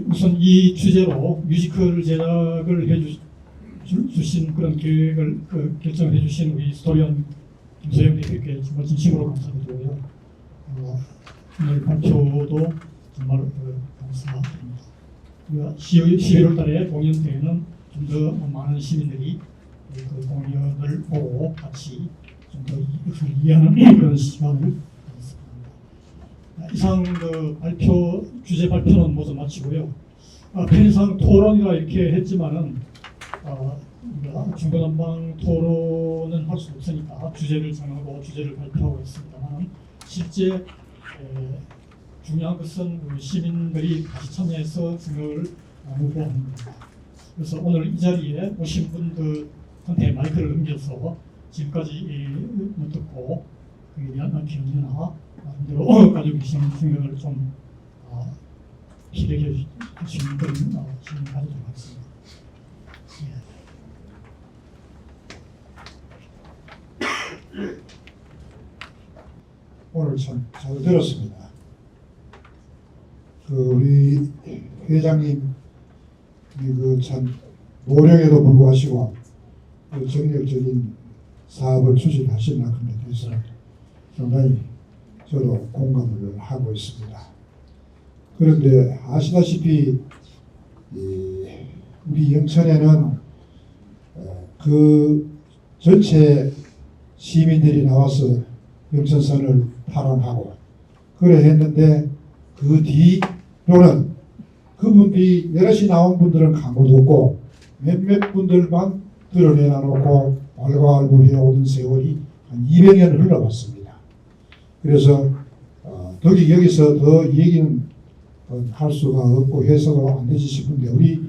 우선 이 주제로 뮤지컬 제작을 해주신 그런 계획을 결정을 해주신 우리 스토리온 김소영 대표께 정말 진심으로 감사드리고요. 오늘 발표도 정말 감사드립니다. 11월 달에 공연 때에는 좀 더 많은 시민들이 그 공연을 보고 같이 좀 더 역사를 이해하는 그런 시간을 가졌습니다. 이상 그 주제 발표는 모두 마치고요. 편의상 토론이라 이렇게 했지만은 중구난방 토론은 할 수 없으니까 주제를 정하고 주제를 발표하고 있습니다만 실제 중요한 것은 우리 시민들이 같이 참여해서 생각을 나누고 하는 겁니다. 그래서 오늘 이 자리에 오신 분들한테 마이크를 넘겨서 지금까지 못 듣고 그에 대한 견해나 나름대로 가지고 계신 생각을 좀 기대해 주시는 그런 질문 가지도록 하겠습니다. 오늘 참 잘 들었습니다. 우리 회장님이 참 노령에도 불구하시고 정력적인 사업을 추진하시는 것에 대해서 상당히 저도 공감을 하고 있습니다. 그런데 아시다시피 우리 영천에는 그 전체 시민들이 나와서 영천선을 탈환하고 그래 했는데 그 뒤로는 그분들이 여럿이 나온 분들은 광고도 없고 몇몇 분들만 드러내놓고 왈가왈부해오던 세월이 한 200년 흘러갔습니다. 그래서 여기서 더 얘기는 할 수가 없고 해서가 안 되지 싶은데 우리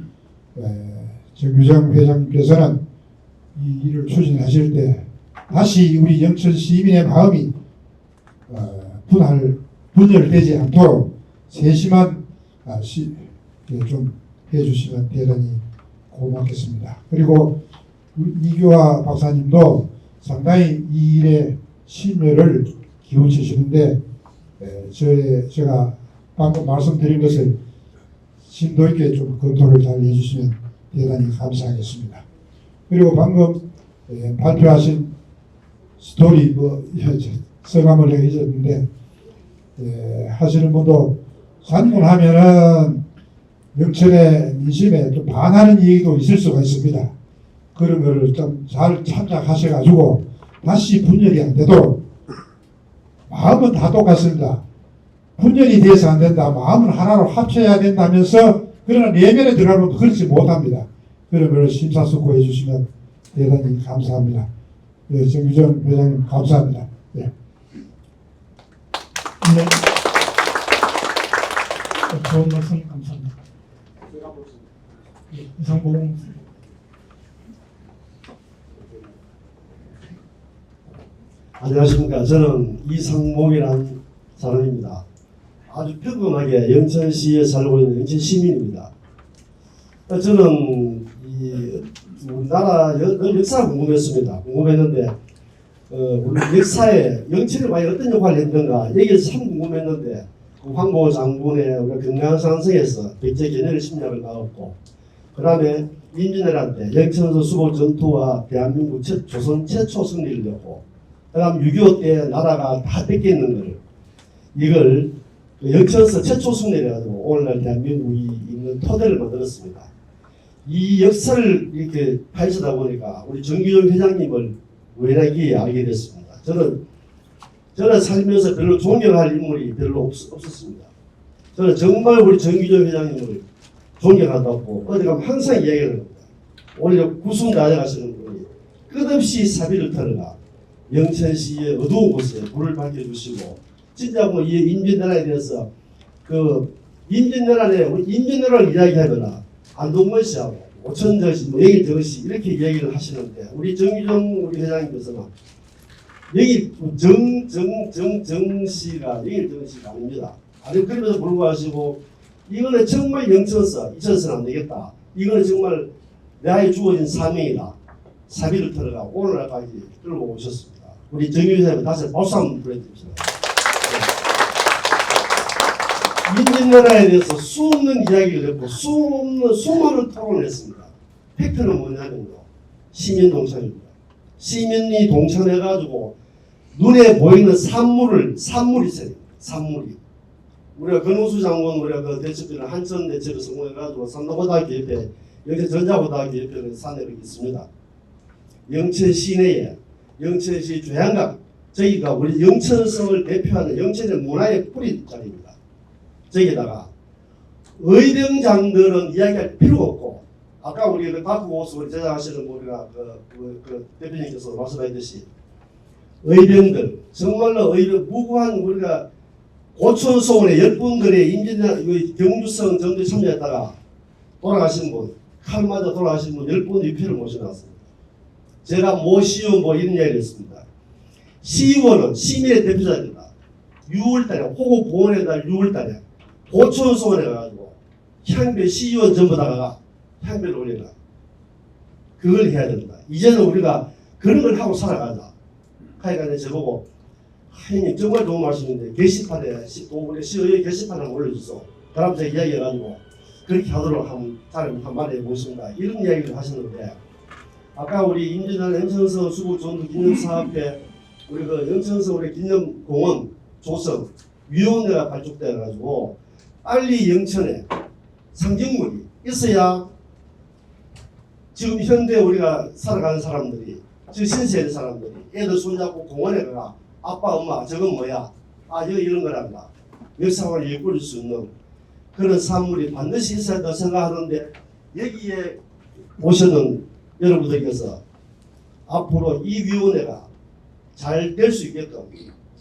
정유정 회장님께서는 이 일을 추진하실 때 다시 우리 영천 시민의 마음이 분열되지 않도록 세심한 좀 해주시면 대단히 고맙겠습니다. 그리고 이규화 박사님도 상당히 이 일에 심혈을 기울이시는데 제가 방금 말씀드린 것을 심도 있게 좀 검토를 잘 해주시면 대단히 감사하겠습니다. 그리고 방금 발표하신 스토리 성함을 내가 잊었는데 하시는 분도 산문하면은 영천의 민심에 좀 반하는 얘기도 있을 수가 있습니다. 그런 거를 좀 잘 참작하셔가지고 다시 분열이 안 되도록 마음은 다 똑같습니다. 분열이 돼서 안 된다. 마음은 하나로 합쳐야 된다면서 그러나 내면에 들어가면 그렇지 못합니다. 그런 걸 심사숙고해 주시면 대단히 감사합니다. 네, 정유정 회장님 감사합니다. 네. 네. 좋은 말씀 감사합니다. 이상봉 안녕하십니까. 저는 이상봉이라는 사람입니다. 아주 평범하게 영천시에 살고 있는 영천 시민입니다. 저는 이 우리나라 역사가 궁금했습니다. 궁금했는데 우리 역사에 영천이 과연 어떤 역할을 했는가 여기에 참 궁금했는데 황보 장군의 우리가 건강상성에서 백제 견해를 심리학을 나왔고 그 다음에 임진왜란 때 영천서 수복 전투와 대한민국 조선 최초 승리를 냈고, 그다음 6.25 때 나라가 다 뺏겨 있는 걸, 이걸 영천서 최초 승리를 해가지고 오늘날 대한민국이 있는 토대를 만들었습니다. 이 역사를 이렇게 파헤치다 보니까 우리 정규정 회장님을 우연하게 알게 됐습니다. 저는 살면서 별로 존경할 인물이 별로 없었습니다. 저는 정말 우리 정규정 회장님을 존경한다고 어디 가면 항상 이야기를 합니다. 오히려 구순 다녀가시는 분이 끝없이 사비를 털어가 영천시의 어두운 곳에 불을 밝혀주시고, 진짜 뭐 이 임진왜란에 대해서 우리 임진왜란을 이야기하거나 안동건 씨하고 오천정 씨, 뭐 영일정 씨 이렇게 이야기를 하시는데, 우리 정규정 우리 회장님께서는 여기 정 씨가 영일정 씨가 아닙니다. 아니 그러면서 불구하고 이거는 정말 영천서 이천서는 안 되겠다. 이거는 정말 내게 주어진 사명이다. 사비를 털어가 오늘날까지 끌고 오셨습니다. 우리 정규 회장님 다시 박수 한번 보내드립니다. 임진왜란에 대해서 수없는 이야기를 했고 수많은 토론을 했습니다. 팩트는 뭐냐면요, 시민 동참입니다. 시민이 동참해가지고 눈에 보이는 산물이 있어요. 산물이. 우리가 건우수 장군, 우리가 그 대첩비를 한천 대첩을 성공해가지고 산도고등학교 옆에 영천전자고등학교 옆에 산에 있습니다. 영천 시내에 영천시 조향각, 저기가 우리 영천성을 대표하는 영천의 문화의 뿌리 자리입니다. 저기다가 의병장들은 이야기할 필요가 없고, 아까 우리 그 바꾸고서 우리 제작하시는 우리가 그 대표님께서 말씀하셨듯이 의병들, 정말로 무고한 우리가 고촌소원의 10분들의 임진왜란 경주성 전투에 참여했다가 돌아가신 분, 칼 맞아 돌아가신 분 10분 유표를 모셔놨습니다. 제가 모시오 뭐 이런 이야기를 했습니다. 시의원은 시민의 대표자입니다. 6월달에 호국 보훈의 날 6월달에 고촌소원에 가가지고 향배 시의원 전부 다가 향배를 올려라. 그걸 해야 된다. 이제는 우리가 그런 걸 하고 살아가자. 하여간에 저보고 형님 정말 좋은 말씀인데 게시판에 우리 시의회 게시판에 올려주소. 그럼 제가 이야기해가지고 그렇게 하도록 한 말해 보겠습니다. 이런 이야기를 하셨는데, 아까 우리 임진왜란 영천서 수국 전투 기념사업회 우리 그 영천서 우리 기념공원 조성 위원회가 발족돼가지고 빨리 영천에 상징물이 있어야 지금 현대 우리가 살아가는 사람들이, 지금 신세의 사람들이 애들 손잡고 공원에 가가 아빠 엄마 저건 뭐야, 아 여기 이런 거란다, 역사관을 예꿀 수 있는 그런 산물이 반드시 있어야 된다고 생각하는데, 여기에 오시는 여러분들께서 앞으로 이 위원회가 잘 될 수 있게끔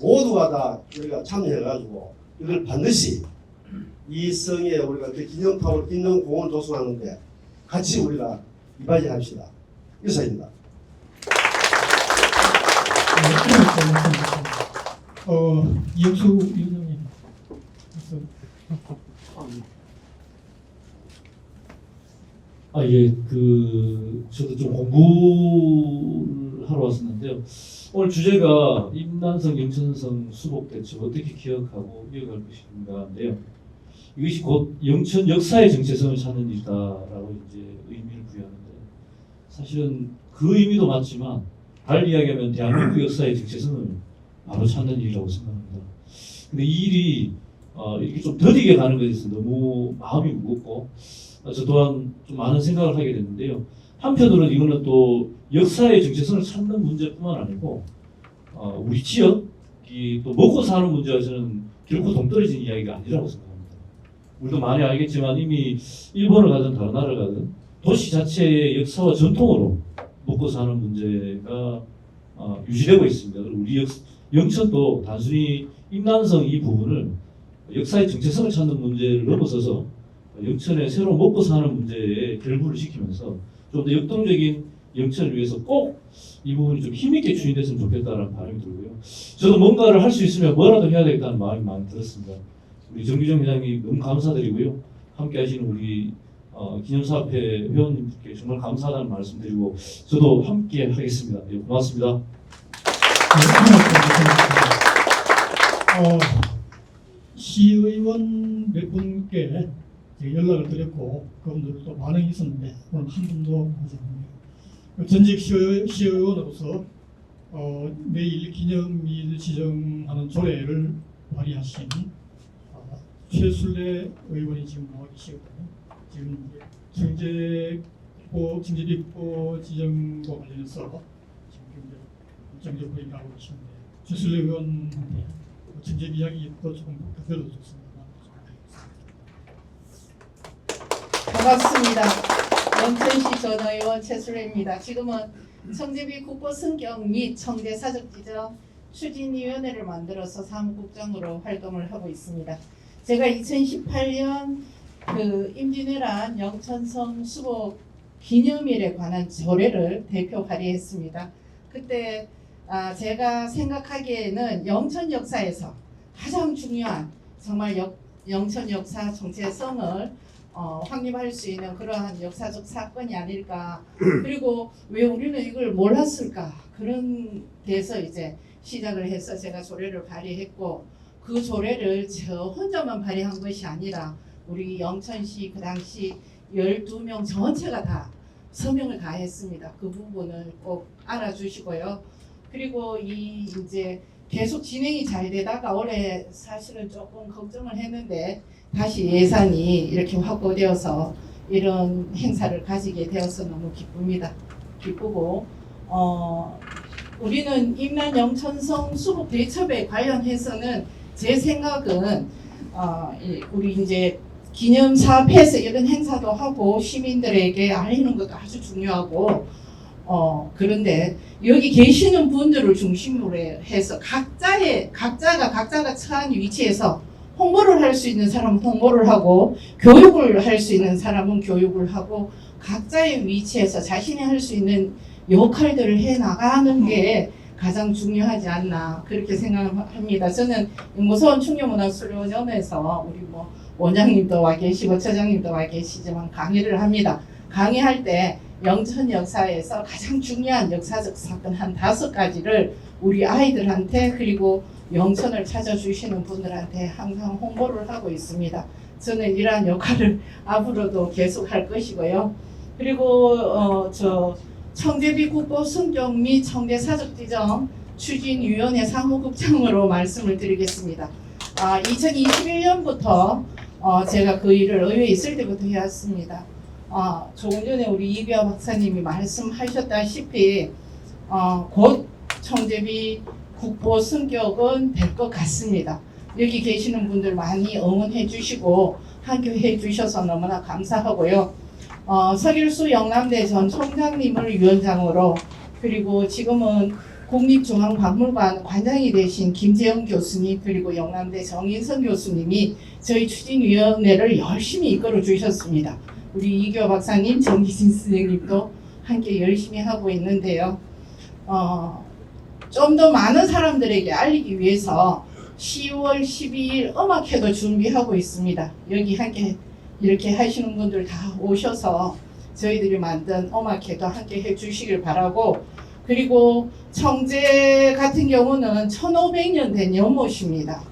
모두가 다 우리가 참여해가지고 이걸 반드시 이 성에 우리가 기념탑을 기념공원을 조성하는데 같이 우리가 이바지합시다. 이사입니다. 이영수 위원장님. 예, 저도 좀 공부를 하러 왔었는데요. 오늘 주제가 임난성 영천성 수복 대첩 어떻게 기억하고 이어갈 것인가인데요. 이것이 곧 영천 역사의 정체성을 찾는 일이다라고 이제 의미를 부여하는데, 사실은 그 의미도 맞지만 달리 이야기하면 대한민국 역사의 정체성을 바로 찾는 일이라고 생각합니다. 근데 이 일이 이렇게 좀 더디게 가는 것에 있어서 너무 마음이 무겁고, 저 또한 좀 많은 생각을 하게 됐는데요. 한편으로는 이거는 또 역사의 정체성을 찾는 문제뿐만 아니고 우리 지역이 또 먹고 사는 문제와 저는 결코 동떨어진 이야기가 아니라고 생각합니다. 우리도 많이 알겠지만 이미 일본을 가든 다른 나라를 가든 도시 자체의 역사와 전통으로 먹고 사는 문제가 유지되고 있습니다. 그리고 우리 영천도 단순히 임난성 이 부분을 역사의 정체성을 찾는 문제를 넘어서서 영천의 새로운 먹고 사는 문제에 결부를 시키면서 좀 더 역동적인 영천을 위해서 꼭 이 부분이 좀 힘있게 추진됐으면 좋겠다는 바람이 들고요. 저도 뭔가를 할 수 있으면 뭐라도 해야 되겠다는 마음이 많이 들었습니다. 우리 정규정 회장님 너무 감사드리고요. 함께 하시는 우리 기념사업회 회원님들께 정말 감사하다는 말씀드리고 저도 함께 하겠습니다. 예, 고맙습니다. 시의원 몇 분께 제가 연락을 드렸고 그분들도 반응이 있었는데 오늘 한 분도 하지 않네요. 전직 시의원으로서 내일 기념일 지정하는 조례를 발의하신 최순례 의원이 지금 나와 계시거든요. 지금 청제비법 지정과 관련해서 지금 정적 회의를 하고 계시는데 최순례 의원한테 청제비 이야기도 조금 들어줬습니다. 반갑습니다. 영천시 전 의원 최순례입니다. 지금은 청제비 국보 승격 및 청제 사적 지정 추진위원회를 만들어서 사무국장으로 활동을 하고 있습니다. 제가 2018년 그 임진왜란 영천성 수복 기념일에 관한 조례를 대표 발의했습니다. 그때 제가 생각하기에는 영천 역사에서 가장 중요한 정말 영천 역사 정체성을 확립할 수 있는 그러한 역사적 사건이 아닐까. 그리고 왜 우리는 이걸 몰랐을까. 그런 데서 이제 시작을 해서 제가 조례를 발의했고 그 조례를 저 혼자만 발의한 것이 아니라 우리 영천시 그 당시 12명 전체가 다 서명을 다 했습니다. 그 부분을 꼭 알아주시고요. 그리고 이제 계속 진행이 잘 되다가 올해 사실은 조금 걱정을 했는데 다시 예산이 이렇게 확보되어서 이런 행사를 가지게 되어서 너무 기쁘고 우리는 임난 영천성 수복 대첩에 관련해서는 제 생각은 우리 이제 기념 사업해서 이런 행사도 하고 시민들에게 알리는 것도 아주 중요하고 그런데 여기 계시는 분들을 중심으로 해서 각자가 처한 위치에서 홍보를 할 수 있는 사람은 홍보를 하고 교육을 할 수 있는 사람은 교육을 하고 각자의 위치에서 자신이 할 수 있는 역할들을 해 나가는 게 가장 중요하지 않나 그렇게 생각합니다. 저는 연구소원 충녀문화수료전에서 우리 원장님도 와 계시고 처장님도 와 계시지만 강의를 합니다. 강의할 때 영천 역사에서 가장 중요한 역사적 사건 한 5가지를 우리 아이들한테 그리고 영천을 찾아주시는 분들한테 항상 홍보를 하고 있습니다. 저는 이러한 역할을 앞으로도 계속 할 것이고요. 그리고 청제비 국보 승격 및 청대 사적 지정 추진위원회 사무국장으로 말씀을 드리겠습니다. 2021년부터 제가 그 일을 의회에 있을 때부터 해왔습니다. 조금 전에 우리 이비아 박사님이 말씀하셨다시피 곧 청제비 국보 승격은 될 것 같습니다. 여기 계시는 분들 많이 응원해 주시고 함께해 주셔서 너무나 감사하고요. 서길수 영남대 전 총장님을 위원장으로 그리고 지금은 국립중앙박물관 관장이 되신 김재영 교수님 그리고 영남대 정인성 교수님이 저희 추진위원회를 열심히 이끌어 주셨습니다. 우리 이교 박사님, 정기진 선생님도 함께 열심히 하고 있는데요. 좀 더 많은 사람들에게 알리기 위해서 10월 12일 음악회도 준비하고 있습니다. 여기 함께 이렇게 하시는 분들 다 오셔서 저희들이 만든 음악회도 함께 해주시길 바라고 그리고 청제 같은 경우는 1500년 된 연못입니다.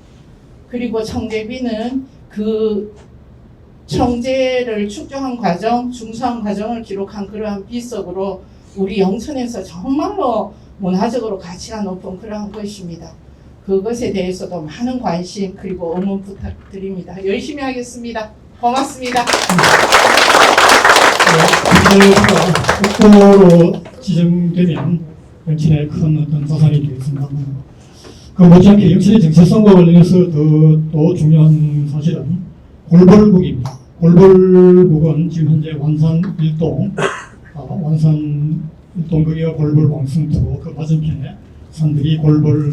그리고 청제비는 그 청제를 축조한 과정, 중수한 과정을 기록한 그러한 비석으로 우리 영천에서 정말로 문화적으로 가치가 높은 그러한 것입니다. 그것에 대해서도 많은 관심 그리고 응원 부탁드립니다. 열심히 하겠습니다. 고맙습니다. 국보로 지정되면 영천의 큰 어떤 자산이 되겠습니다. 그 못지않게 영천의 정체성과 관련해서 또 중요한 사실은 골벌국입니다. 골벌국은 지금 현재 완산 1동, 완산 1동 거기가 골벌 왕승토 그 맞은편에 산들이 골벌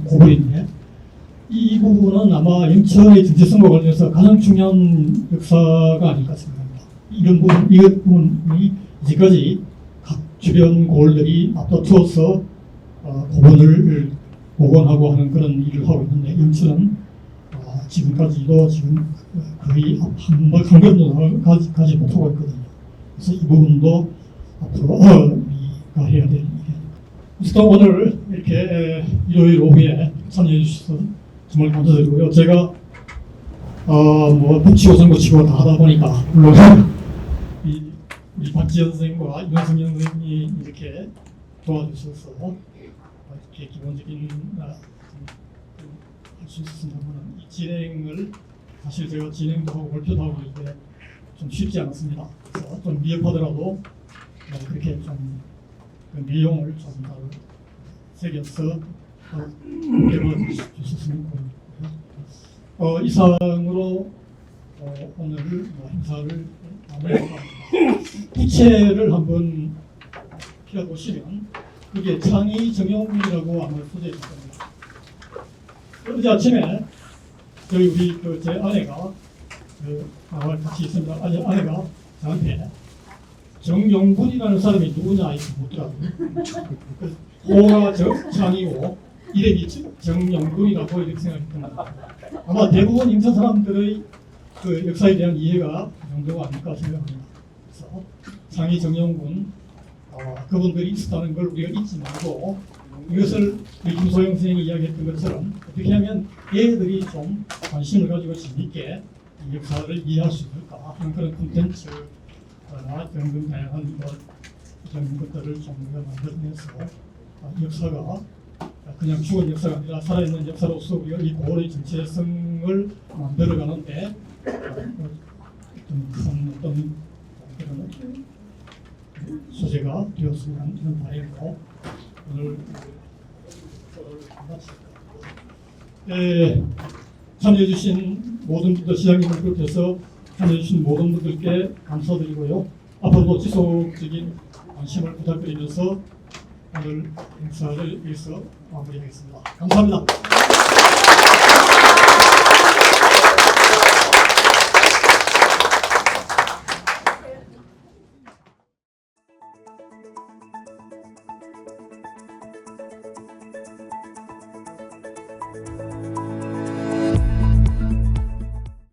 고벌인데 이 부분은 아마 영천의 정체성과 관련해서 가장 중요한 역사가 아닐까 생각합니다. 이것 부분이 이제까지 각 주변 고을들이 앞다투어서 고번을 복원하고 하는 그런 일을 하고 있는데 영천은 지금까지도 지금 거의 한 걸음도 가지 못하고 있거든요. 그래서 이 부분도 앞으로 우리가 해야 될 일이에요. 그래서 오늘 이렇게 일요일 오후에 참여해 주셔서 정말 감사드리고요. 제가 뭐 붙이고 정치고 다 하다 보니까 물론 이 박지현 선생님과 윤석열 선생님이 이렇게 도와주셔서 이렇게 기본적인 할 수 있었습니다만 이 진행을 사실 제가 진행도 하고 발표도 하고 이게 좀 쉽지 않았습니다. 그래서 좀 미흡하더라도 그렇게 좀 그 내용을 좀 더 새겨서 대화해 주셨으면 좋겠고요. 이상으로 오늘 행사를 마무리합니다. 부채를 한번 펴보시면 그게 창의 정영문이라고 아마 소개해 줄 겁니다. 어제 아침에 저희 우리 제 아내가 나와 같이 있습니다. 아내가 저한테 정용군이라는 사람이 누구냐 이렇게 묻더라고요. 호가 창이고 이름이 정용군이라고 이렇게 생각했던 것 같아요. 아마 대부분 인천 사람들의 그 역사에 대한 이해가 그 정도가 아닐까 생각합니다. 그래서 창의 정용군 그분들이 있었다는 걸 우리가 잊지 말고 이것을 김소영 선생님이 이야기했던 것처럼 어떻게 하면 애들이 좀 관심을 가지고 재밌게 이 역사를 이해할 수 있을까 하는 그런 콘텐츠나 등등 다양한 이런 것들을 좀 우리가 만들어내서 역사가 그냥 죽은 역사가 아니라 살아있는 역사로서 우리가 이 고을의 정체성을 만들어가는데 어떤 그런 소재가 되었으면 하는 이런 바람으로 오늘 마치겠습니다. 참여해주신 모든 분들, 시장님을 비롯해서 참여해주신 모든 분들께 감사드리고요. 앞으로도 지속적인 관심을 부탁드리면서 오늘 행사를 위해서 마무리하겠습니다. 감사합니다.